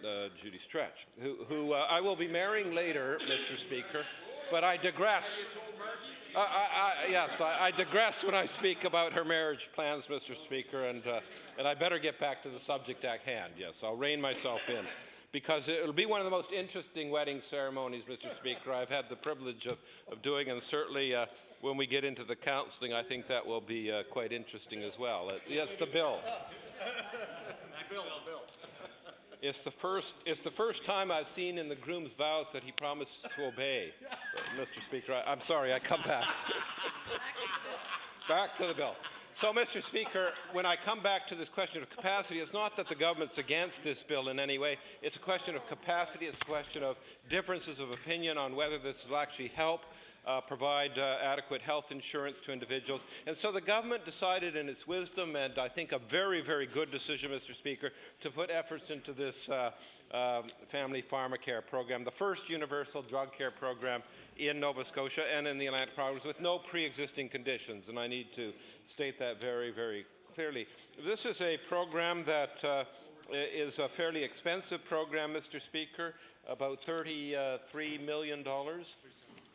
Judy Stretch, who I will be marrying later, Mr. Speaker, but I digress. Yes, I digress when I speak about her marriage plans, Mr. Speaker, and I better get back to the subject at hand. Yes, I'll rein myself in, because it'll be one of the most interesting wedding ceremonies, Mr. Speaker, I've had the privilege of doing, and certainly when we get into the counselling, I think that will be quite interesting as well. Yes, the bill. Bill. It's the first time I've seen in the groom's vows that he promised to obey. Mr. Speaker, I'm sorry, I come back. Back to the bill. So, Mr. Speaker, when I come back to this question of capacity, it's not that the government's against this bill in any way. It's a question of capacity. It's a question of differences of opinion on whether this will actually help provide adequate health insurance to individuals. And so the government decided in its wisdom, and I think a very, very good decision, Mr. Speaker, to put efforts into this family pharmacare program, the first universal drug care program in Nova Scotia and in the Atlantic province with no pre-existing conditions. And I need to state that very, very clearly. This is a program that is a fairly expensive program, Mr. Speaker, about $33 million.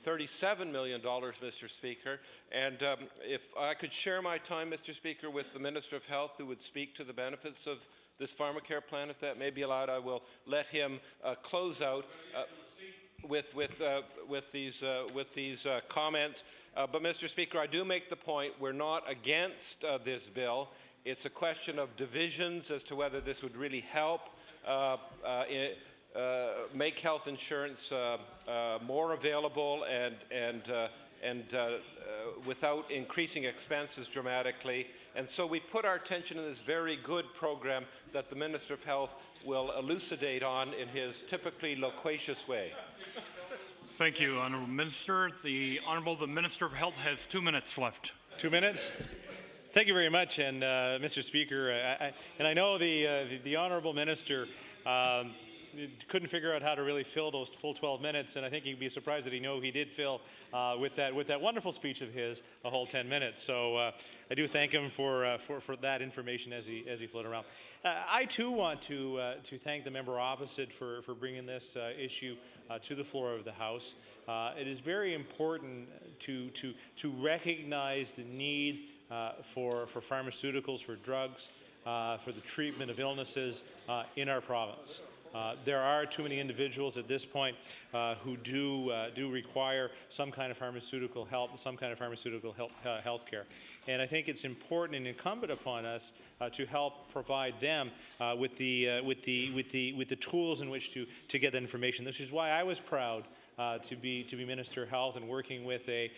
$37 million, Mr. Speaker. And if I could share my time, Mr. Speaker, with the Minister of Health, who would speak to the benefits of this pharmacare plan, if that may be allowed, I will let him close out with these comments. But, Mr. Speaker, I do make the point we're not against this bill. It's a question of divisions as to whether this would really help make health insurance more available and without increasing expenses dramatically. And so we put our attention in this very good program that the Minister of Health will elucidate on in his typically loquacious way. Thank you, Honourable Minister. The Minister of Health has 2 minutes left. 2 minutes? Thank you very much, and Mr. Speaker, I know the Honourable Minister couldn't figure out how to really fill those full 12 minutes, and I think he'd be surprised that he did fill with that wonderful speech of his a whole 10 minutes. So I do thank him for that information as he floated around. I too want to thank the member opposite for bringing this issue to the floor of the House. It is very important to recognize the need for pharmaceuticals, for drugs, for the treatment of illnesses in our province. There are too many individuals at this point who do require some kind of pharmaceutical help, some kind of pharmaceutical health care. And I think it's important and incumbent upon us to help provide them with the tools in which to get that information. This is why I was proud to be Minister of Health and working with a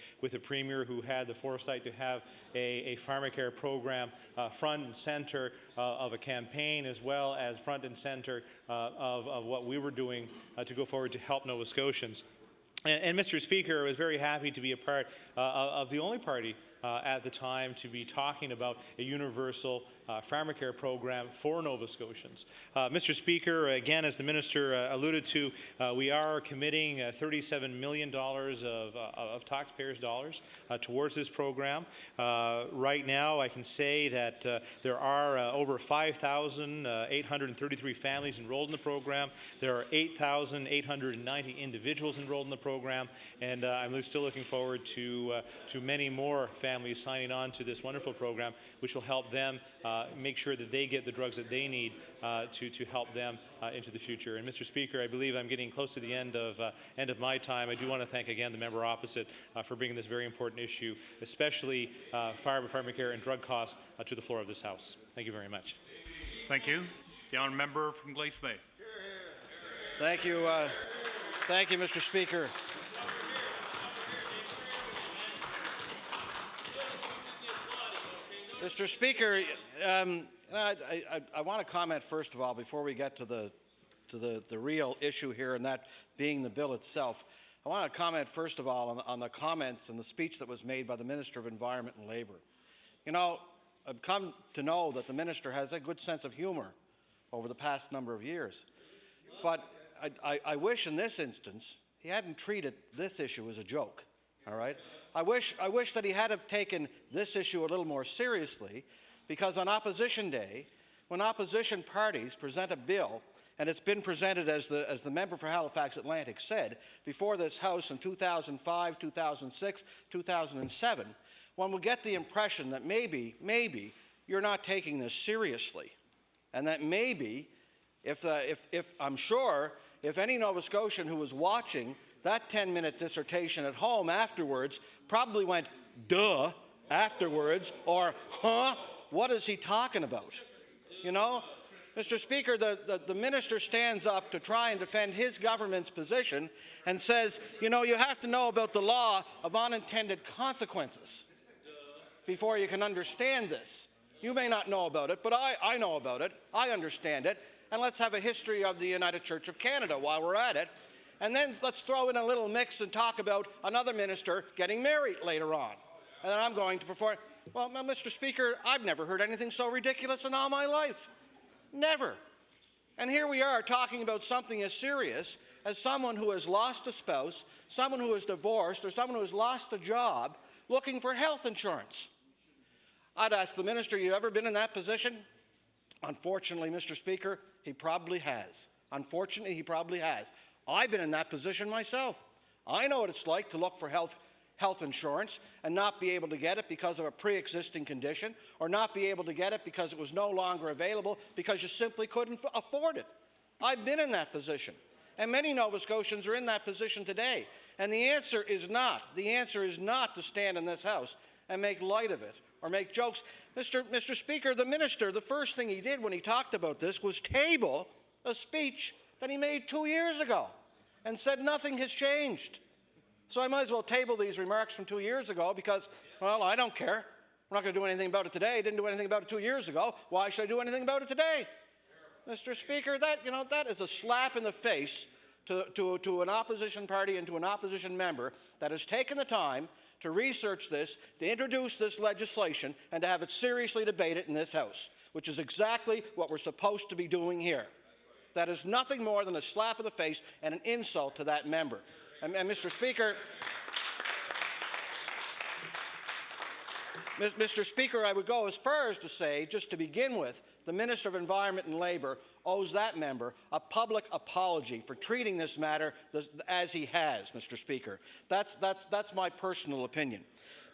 Premier who had the foresight to have a pharmacare program front and center of a campaign, as well as front and center of what we were doing to go forward to help Nova Scotians. And Mr. Speaker, I was very happy to be a part of the only party at the time to be talking about a universal pharmacare program for Nova Scotians. Mr. Speaker, again, as the Minister alluded to, we are committing $37 million of taxpayers' dollars towards this program. Right now, I can say that there are over 5,833 families enrolled in the program. There are 8,890 individuals enrolled in the program, and I'm still looking forward to many more families signing on to this wonderful program, which will help them make sure that they get the drugs that they need to help them into the future. And Mr. Speaker, I believe I'm getting close to the end of my time. I do want to thank again the member opposite for bringing this very important issue, especially pharmacare and drug costs, to the floor of this House. Thank you very much. Thank you. The honourable member from Glace Bay. Thank you, Mr. Speaker. Mr. Speaker, I want to comment first of all before we get to the real issue here, and that being the bill itself. I want to comment first of all on the comments and the speech that was made by the Minister of Environment and Labour. You know, I've come to know that the Minister has a good sense of humour over the past number of years. But I wish in this instance he hadn't treated this issue as a joke, all right? I wish that he had taken this issue a little more seriously, because on Opposition Day, when opposition parties present a bill, and it's been presented, as the member for Halifax Atlantic said, before this House in 2005, 2006, 2007, one will get the impression that maybe you're not taking this seriously, and that maybe, if I'm sure, if any Nova Scotian who was watching that 10-minute dissertation at home afterwards probably went, duh, afterwards, or, huh, what is he talking about? You know, Mr. Speaker, the minister stands up to try and defend his government's position and says, you know, you have to know about the law of unintended consequences before you can understand this. You may not know about it, but I know about it. I understand it. And let's have a history of the United Church of Canada while we're at it. And then let's throw in a little mix and talk about another minister getting married later on. And then I'm going to perform. Well, Mr. Speaker, I've never heard anything so ridiculous in all my life. Never. And here we are talking about something as serious as someone who has lost a spouse, someone who is divorced, or someone who has lost a job looking for health insurance. I'd ask the minister, you ever been in that position? Unfortunately, Mr. Speaker, he probably has. Unfortunately, he probably has. I've been in that position myself. I know what it's like to look for health insurance and not be able to get it because of a pre-existing condition, or not be able to get it because it was no longer available because you simply couldn't afford it. I've been in that position. And many Nova Scotians are in that position today. And the answer is not to stand in this House and make light of it or make jokes. Mr. Speaker, the minister, the first thing he did when he talked about this was table a speech that he made 2 years ago and said nothing has changed. So I might as well table these remarks from 2 years ago because, well, I don't care. We're not going to do anything about it today. Didn't do anything about it 2 years ago. Why should I do anything about it today? Mr. Speaker, that is a slap in the face to an opposition party and to an opposition member that has taken the time to research this, to introduce this legislation, and to have it seriously debated in this House, which is exactly what we're supposed to be doing here. That is nothing more than a slap in the face and an insult to that member. And Mr. Speaker, I would go as far as to say, just to begin with, the Minister of Environment and Labour owes that member a public apology for treating this matter as he has, Mr. Speaker. That's my personal opinion.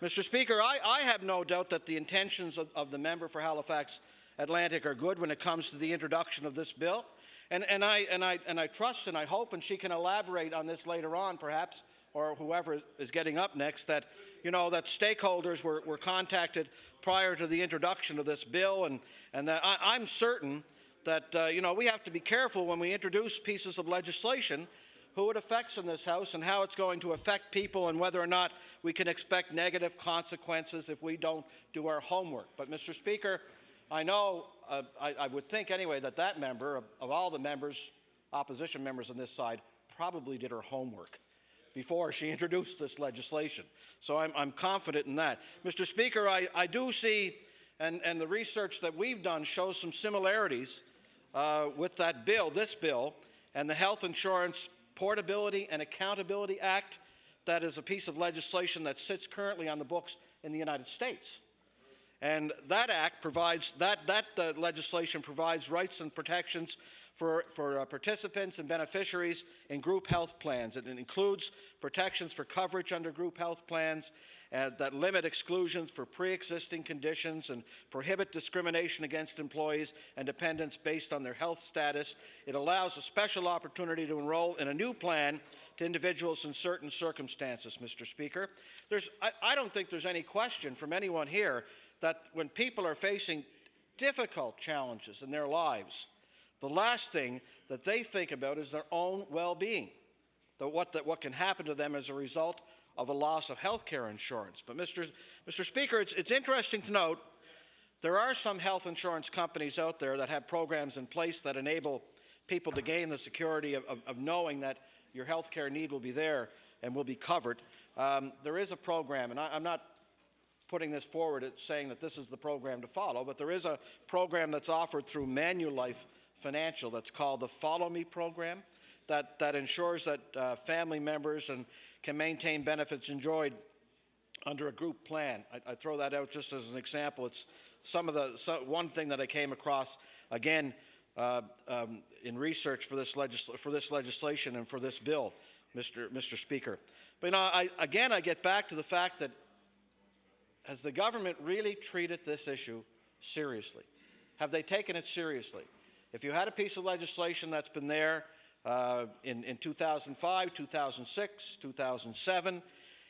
Mr. Speaker, I have no doubt that the intentions of the member for Halifax Atlantic are good when it comes to the introduction of this bill. And I trust and I hope, and she can elaborate on this later on perhaps, or whoever is getting up next, that, you know, that stakeholders were contacted prior to the introduction of this bill, and that I'm certain that, you know, we have to be careful when we introduce pieces of legislation who it affects in this House and how it's going to affect people and whether or not we can expect negative consequences if we don't do our homework. But, Mr. Speaker, I know, I would think anyway, that member, of all the members, opposition members on this side, probably did her homework before she introduced this legislation. So I'm confident in that. Mr. Speaker, I do see, and the research that we've done shows some similarities with that bill, this bill, and the Health Insurance Portability and Accountability Act. That is a piece of legislation that sits currently on the books in the United States. And that act provides, that legislation provides rights and protections for participants and beneficiaries in group health plans. It includes protections for coverage under group health plans that limit exclusions for pre-existing conditions and prohibit discrimination against employees and dependents based on their health status. It allows a special opportunity to enroll in a new plan to individuals in certain circumstances, Mr. Speaker. I don't think there's any question from anyone here that when people are facing difficult challenges in their lives, the last thing that they think about is their own well-being, what can happen to them as a result of a loss of health care insurance. But, Mr. Speaker, it's interesting to note there are some health insurance companies out there that have programs in place that enable people to gain the security of knowing that your health care need will be there and will be covered. There is a program, and I'm not putting this forward as saying that this is the program to follow, but there is a program that's offered through Manulife Financial that's called the Follow Me program that ensures that family members can maintain benefits enjoyed under a group plan. I throw that out just as an example. It's one thing that I came across, again, in research for this legislation and for this bill, Mr. Speaker. But, you know, I get back to the fact that has the government really treated this issue seriously? Have they taken it seriously? If you had a piece of legislation that's been there in 2005, 2006, 2007,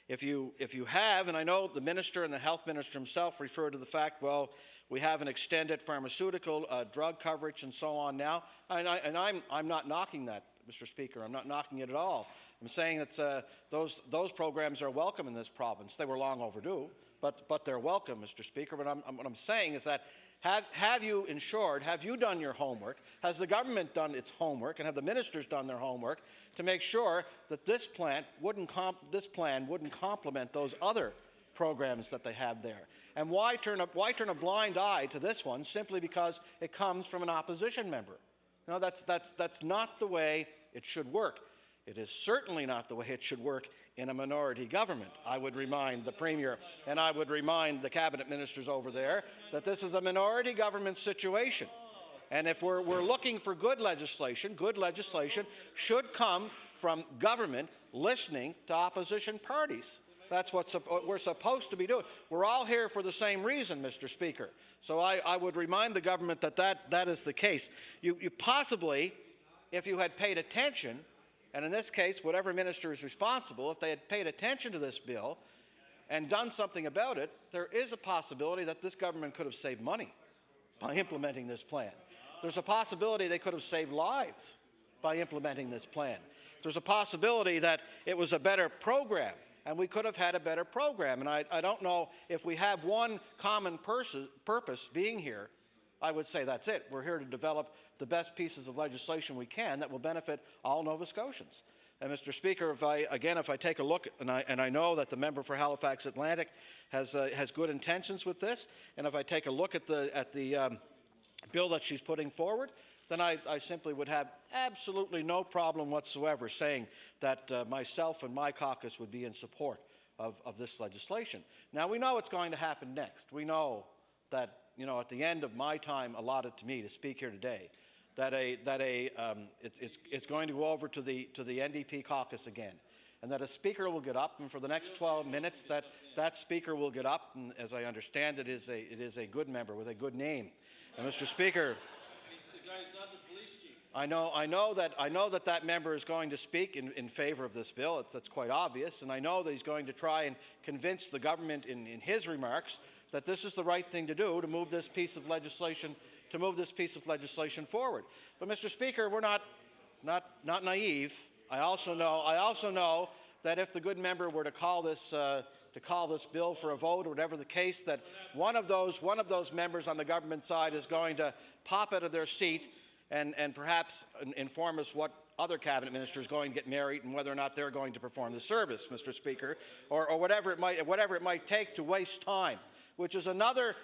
if you have, and I know the minister and the health minister himself refer to the fact, well, We have an extended pharmaceutical drug coverage and so on now. I'm not knocking that, Mr. Speaker. I'm not knocking it at all. I'm saying that those programs are welcome in this province. They were long overdue, but they're welcome, Mr. Speaker. But what I'm saying is that have you ensured, have you done your homework? Has the government done its homework, and have the ministers done their homework to make sure that this plan wouldn't complement those other programs that they have there? And why turn a blind eye to this one simply because it comes from an opposition member? No, that's not the way it should work. It is certainly not the way it should work in a minority government. I would remind the Premier and I would remind the cabinet ministers over there that this is a minority government situation. And if we're looking for good legislation should come from government listening to opposition parties. That's what we're supposed to be doing. We're all here for the same reason, Mr. Speaker. So I would remind the government that is the case. You possibly, if you had paid attention, and in this case, whatever minister is responsible, if they had paid attention to this bill and done something about it, there is a possibility that this government could have saved money by implementing this plan. There's a possibility they could have saved lives by implementing this plan. There's a possibility that it was a better program, and we could have had a better program. And I don't know if we have one common purpose being here, I would say that's it. We're here to develop the best pieces of legislation we can that will benefit all Nova Scotians. And Mr. Speaker, if I take a look, and I know that the member for Halifax Atlantic has good intentions with this, and if I take a look at the bill that she's putting forward, then I simply would have absolutely no problem whatsoever saying that myself and my caucus would be in support of this legislation. Now, we know what's going to happen next. We know that, at the end of my time allotted to me to speak here today, it's going to go over to the NDP caucus again, and that a speaker will get up, and for the next 12 minutes that speaker will get up, and as I understand it is a good member with a good name. And Mr. Speaker, I know that member is going to speak in favour of this bill. That's quite obvious, and I know that he's going to try and convince the government in his remarks that this is the right thing to do to move this piece of legislation forward. But Mr. Speaker, we're not naive. I also know that if the good member were to call this bill for a vote, or whatever the case, that one of those members on the government side is going to pop out of their seat and perhaps inform us what other cabinet minister is going to get married and whether or not they're going to perform the service, Mr. Speaker, or whatever it might take to waste time. Which is another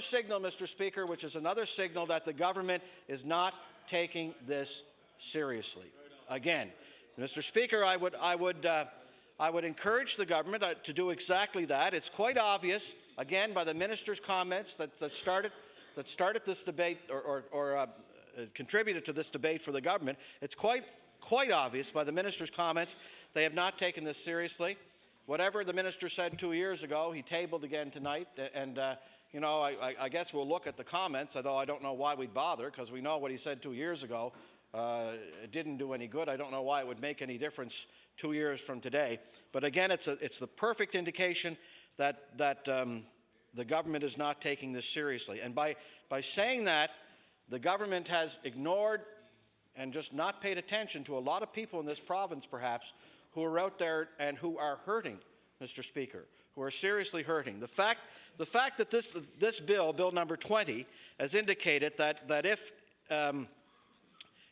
signal, Mr. Speaker, which is another signal that the government is not taking this seriously. Again, Mr. Speaker, I would encourage the government to do exactly that. It's quite obvious, again, by the minister's comments that started this debate or contributed to this debate for the government. It's quite obvious by the minister's comments they have not taken this seriously. Whatever the minister said 2 years ago, he tabled again tonight, and I guess we'll look at the comments, although I don't know why we'd bother, because we know what he said 2 years ago. It didn't do any good. I don't know why it would make any difference 2 years from today. But again, it's the perfect indication that the government is not taking this seriously. And by saying that, the government has ignored and just not paid attention to a lot of people in this province, perhaps, who are out there and who are hurting, Mr. Speaker, who are seriously hurting. The fact that this bill number 20, has indicated that if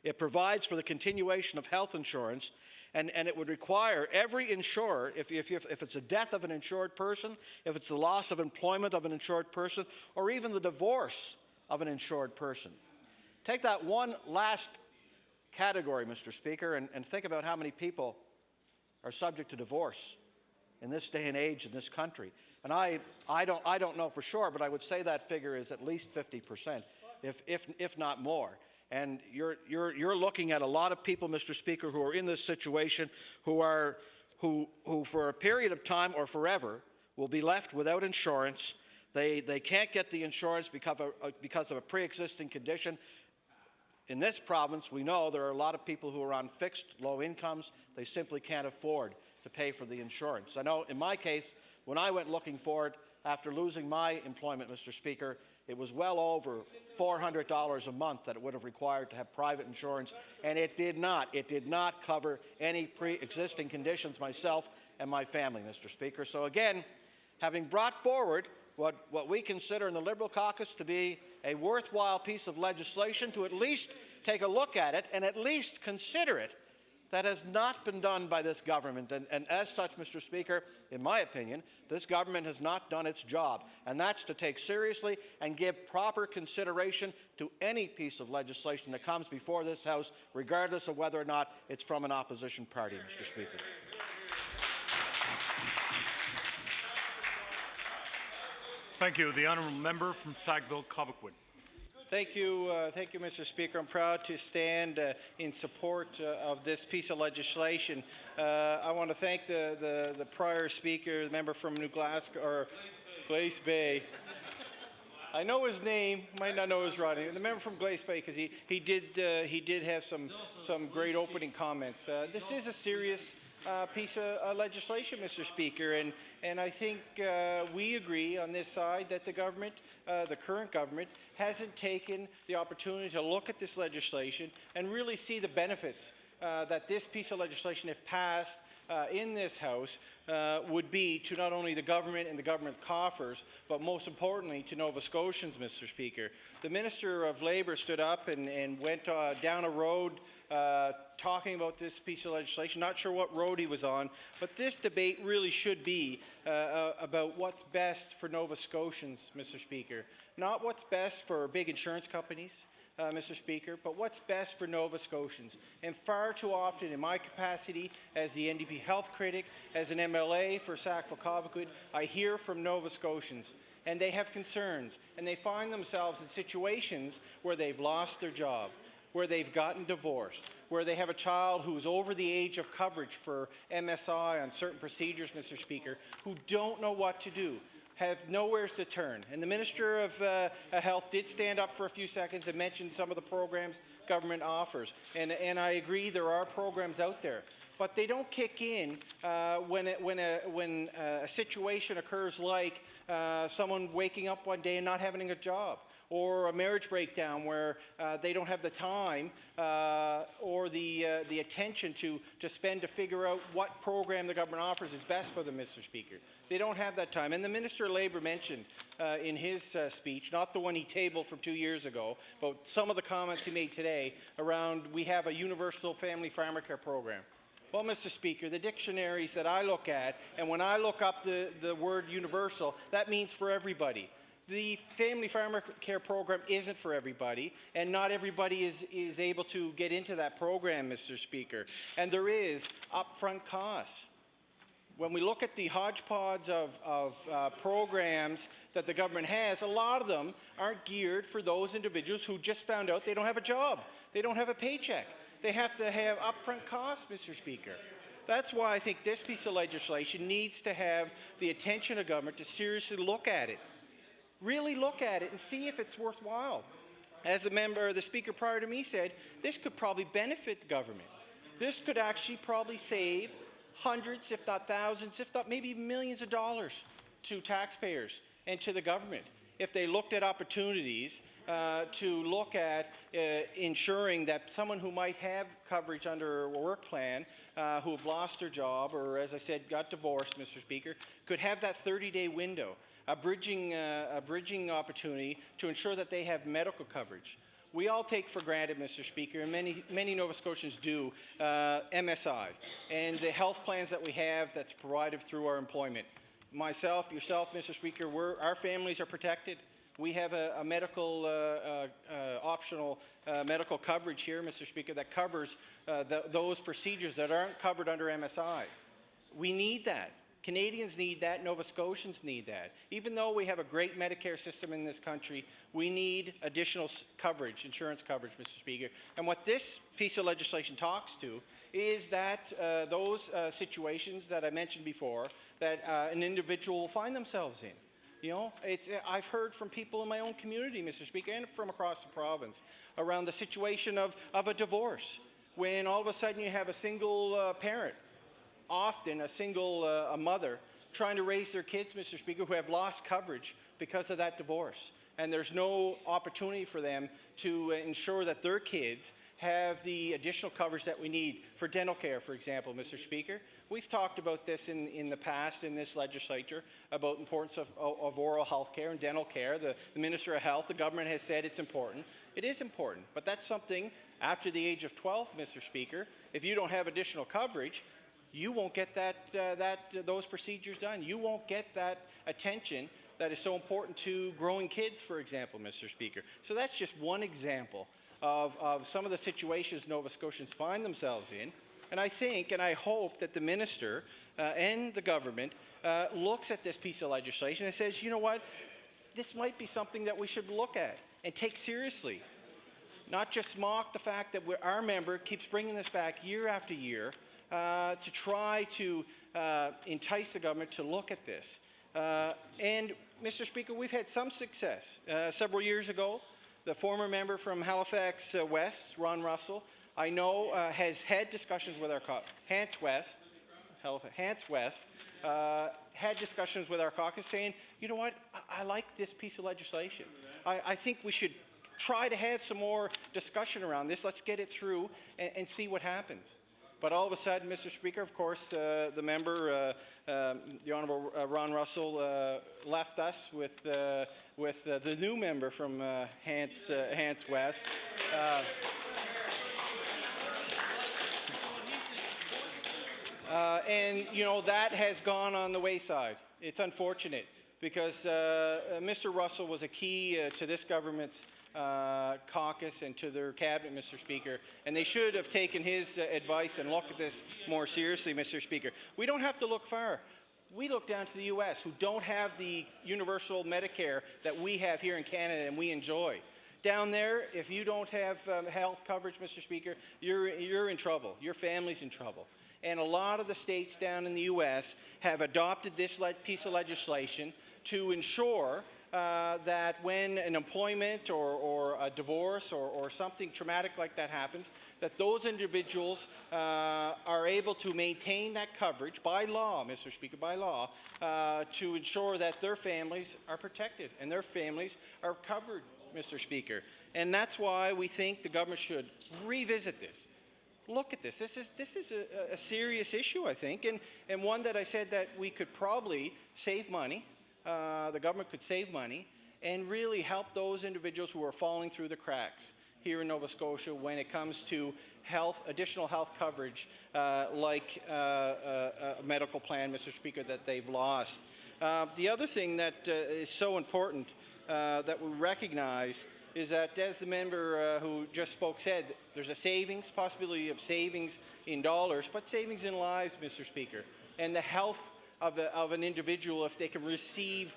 it provides for the continuation of health insurance, and it would require every insurer, if it's a death of an insured person, if it's the loss of employment of an insured person, or even the divorce of an insured person. Take that one last category, Mr. Speaker, and think about how many people are subject to divorce in this day and age in this country. And I don't know for sure, but I would say that figure is at least 50%, if not more. And you're looking at a lot of people, Mr. Speaker, who are in this situation, who for a period of time or forever will be left without insurance. They can't get the insurance because of a pre-existing condition. In this province, we know there are a lot of people who are on fixed low incomes. They simply can't afford to pay for the insurance. I know in my case, when I went looking for it after losing my employment, Mr. Speaker, it was well over $400 a month that it would have required to have private insurance, and it did not. It did not cover any pre-existing conditions, myself and my family, Mr. Speaker. So again, having brought forward what we consider in the Liberal caucus to be a worthwhile piece of legislation, to at least take a look at it and at least consider it, that has not been done by this government. And as such, Mr. Speaker, in my opinion, this government has not done its job. And that's to take seriously and give proper consideration to any piece of legislation that comes before this House, regardless of whether or not it's from an opposition party, Mr. Speaker. Thank you. The honourable member from Sackville-Cobequid. Thank you, Mr. Speaker. I'm proud to stand in support of this piece of legislation. I want to thank the prior speaker, the member from New Glasgow or Glace Bay. I know his name, might not know his right name. The member from Glace Bay, because he did have some great opening comments. This is a serious piece of legislation, Mr. Speaker, and I think we agree on this side that the government, the current government, hasn't taken the opportunity to look at this legislation and really see the benefits that this piece of legislation, if passed in this House, would be to not only the government and the government's coffers, but most importantly to Nova Scotians, Mr. Speaker. The Minister of Labour stood up and went down a road talking about this piece of legislation. Not sure what road he was on, but this debate really should be about what's best for Nova Scotians, Mr. Speaker. Not what's best for big insurance companies, Mr. Speaker, but what's best for Nova Scotians. And far too often, in my capacity as the NDP health critic, as an MLA for Sackville-Cobequid, I hear from Nova Scotians, and they have concerns, and they find themselves in situations where they've lost their job, where they've gotten divorced, where they have a child who's over the age of coverage for MSI on certain procedures, Mr. Speaker, who don't know what to do, have nowhere to turn. And the Minister of Health did stand up for a few seconds and mention some of the programs government offers. And I agree, there are programs out there. But they don't kick in when a situation occurs like someone waking up one day and not having a job, or a marriage breakdown where they don't have the time or the attention to spend to figure out what program the government offers is best for them, Mr. Speaker. They don't have that time. And the Minister of Labour mentioned in his speech, not the one he tabled from 2 years ago, but some of the comments he made today around we have a universal family pharmacare program. Well, Mr. Speaker, the dictionaries that I look at, and when I look up the word universal, that means for everybody. The family pharmacare program isn't for everybody, and not everybody is able to get into that program, Mr. Speaker. And there is upfront costs. When we look at the hodgepodge of programs that the government has, a lot of them aren't geared for those individuals who just found out they don't have a job. They don't have a paycheck. They have to have upfront costs, Mr. Speaker. That's why I think this piece of legislation needs to have the attention of government to seriously look at it. Really look at it and see if it's worthwhile. As a member, the speaker prior to me said, this could probably benefit the government. This could actually probably save hundreds, if not thousands, if not maybe millions of dollars to taxpayers and to the government if they looked at opportunities to look at ensuring that someone who might have coverage under a work plan, who have lost their job or, as I said, got divorced, Mr. Speaker, could have that 30-day window, a bridging opportunity to ensure that they have medical coverage. We all take for granted, Mr. Speaker, and many Nova Scotians do, MSI and the health plans that we have that's provided through our employment. Myself, yourself, Mr. Speaker, our families are protected. We have a medical, optional medical coverage here, Mr. Speaker, that covers those procedures that aren't covered under MSI. We need that. Canadians need that. Nova Scotians need that. Even though we have a great Medicare system in this country, we need additional coverage, insurance coverage, Mr. Speaker. And what this piece of legislation talks to is that those situations that I mentioned before that an individual will find themselves in. You know, I've heard from people in my own community, Mr. Speaker, and from across the province around the situation of a divorce, when all of a sudden you have a single parent, often a single a mother, trying to raise their kids, Mr. Speaker, who have lost coverage because of that divorce. and there's no opportunity for them to ensure that their kids have the additional coverage that we need for dental care, for example, Mr. Speaker. We've talked about this in the past in this legislature, about the importance of oral health care and dental care. The Minister of Health, the government has said it's important. It is important, but that's something after the age of 12, Mr. Speaker. If you don't have additional coverage, you won't get those procedures done. You won't get that attention that is so important to growing kids, for example, Mr. Speaker. So that's just one example of some of the situations Nova Scotians find themselves in. And I think and I hope that the minister and the government looks at this piece of legislation and says, you know what, this might be something that we should look at and take seriously. Not just mock the fact that our member keeps bringing this back year after year to try to entice the government to look at this. And, Mr. Speaker, we've had some success. Several years ago, the former member from Halifax West, Ron Russell, I know has had discussions with our Hants West, had discussions with our caucus saying, you know what, I like this piece of legislation. I think we should try to have some more discussion around this. Let's get it through and see what happens. But all of a sudden, Mr. Speaker, of course, the member, the Honourable Ron Russell, left us with the new member from Hants West. And, you know, that has gone on the wayside. It's unfortunate because Mr. Russell was a key to this government's caucus and to their cabinet, Mr. Speaker, and they should have taken his advice and looked at this more seriously, Mr. Speaker. We don't have to look far. We look down to the U.S., who don't have the universal Medicare that we have here in Canada and we enjoy. Down there, if you don't have health coverage, Mr. Speaker, you're in trouble. Your family's in trouble. And a lot of the states down in the U.S. have adopted this piece of legislation to ensure that when an employment or a divorce or something traumatic like that happens, that those individuals are able to maintain that coverage by law, Mr. Speaker, by law, to ensure that their families are protected and their families are covered, Mr. Speaker. And that's why we think the government should revisit this. Look at this. This is a serious issue, I think, and one that I said that we could probably save money. The government could save money and really help those individuals who are falling through the cracks here in Nova Scotia when it comes to additional health coverage like a medical plan, Mr. Speaker, that they've lost. The other thing that is so important that we recognize is that, as the member who just spoke said, there's a possibility of savings in dollars, but savings in lives, Mr. Speaker, and the health of an individual if they can receive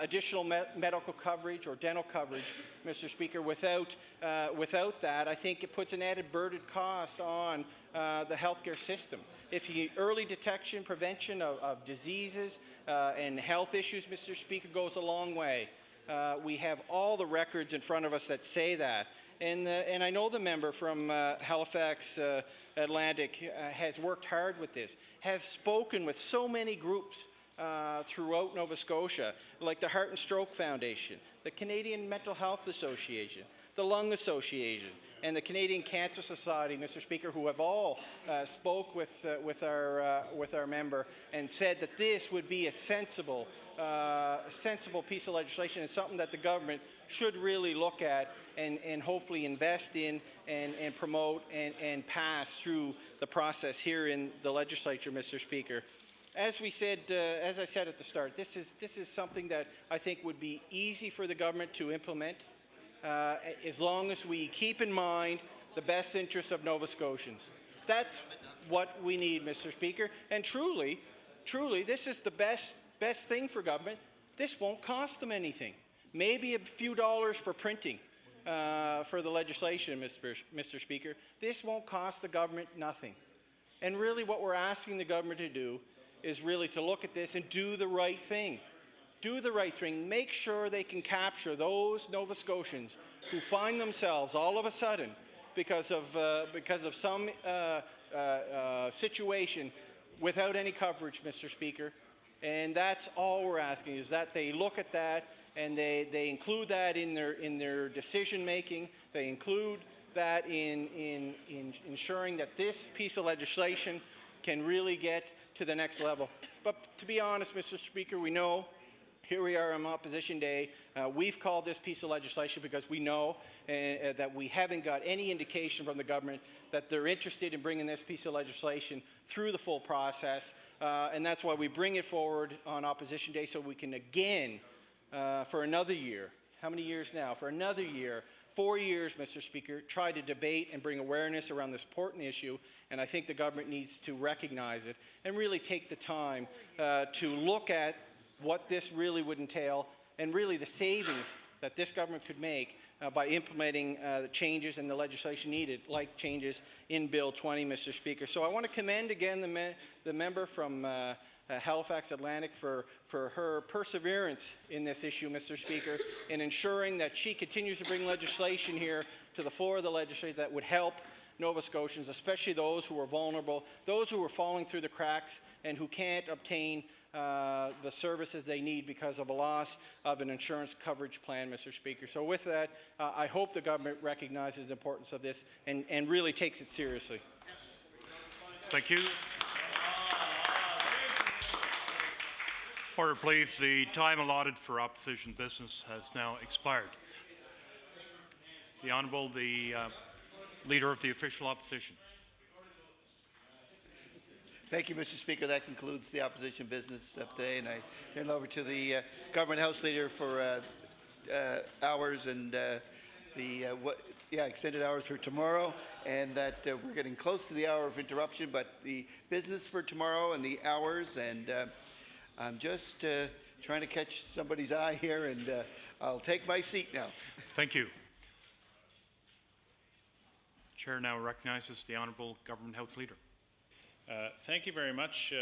additional medical coverage or dental coverage, Mr. Speaker. Without that, I think it puts an added burden cost on the healthcare system. Early detection, prevention of diseases and health issues, Mr. Speaker, goes a long way. We have all the records in front of us that say that. And I know the member from Halifax Atlantic has worked hard with this, has spoken with so many groups throughout Nova Scotia, like the Heart and Stroke Foundation, the Canadian Mental Health Association, the Lung Association, and the Canadian Cancer Society, Mr. Speaker, who have all spoke with our member and said that this would be a sensible piece of legislation and something that the government should really look at and hopefully invest in and promote and pass through the process here in the legislature, Mr. Speaker. As I said at the start, this is something that I think would be easy for the government to implement as long as we keep in mind the best interests of Nova Scotians. That's what we need, Mr. Speaker. And truly, this is the best thing for government. This won't cost them anything. Maybe a few dollars for printing for the legislation, Mr. Speaker. This won't cost the government nothing. And really what we're asking the government to do is really to look at this and do the right thing. Do the right thing. Make sure they can capture those Nova Scotians who find themselves all of a sudden because of some situation without any coverage, Mr. Speaker. And that's all we're asking, is that they look at that and they include that in their decision making. They include that in ensuring that this piece of legislation can really get to the next level. But to be honest, Mr. Speaker, we know here we are on Opposition Day. We've called this piece of legislation because we know that we haven't got any indication from the government that they're interested in bringing this piece of legislation through the full process. And that's why we bring it forward on Opposition Day, so we can again, for another year, how many years now? For another year, 4 years, Mr. Speaker, try to debate and bring awareness around this important issue, and I think the government needs to recognize it and really take the time to look at what this really would entail and really the savings that this government could make by implementing the changes and the legislation needed, like changes in Bill 20, Mr. Speaker. So I want to commend again the member from Halifax Atlantic for her perseverance in this issue, Mr. Speaker, in ensuring that she continues to bring legislation here to the floor of the legislature that would help Nova Scotians, especially those who are vulnerable, those who are falling through the cracks and who can't obtain the services they need because of a loss of an insurance coverage plan, Mr. Speaker. So with that, I hope the government recognizes the importance of this and really takes it seriously. Thank you. Order, please. The time allotted for opposition business has now expired. The Honourable, the Leader of the Official Opposition. Thank you, Mr. Speaker. That concludes the opposition business of today, and I turn it over to the Government House Leader for hours and extended hours for tomorrow, and that we're getting close to the hour of interruption, but the business for tomorrow and the hours, and I'm just trying to catch somebody's eye here, and I'll take my seat now. Thank you. Chair now recognizes the Honourable Government House Leader. Thank you very much,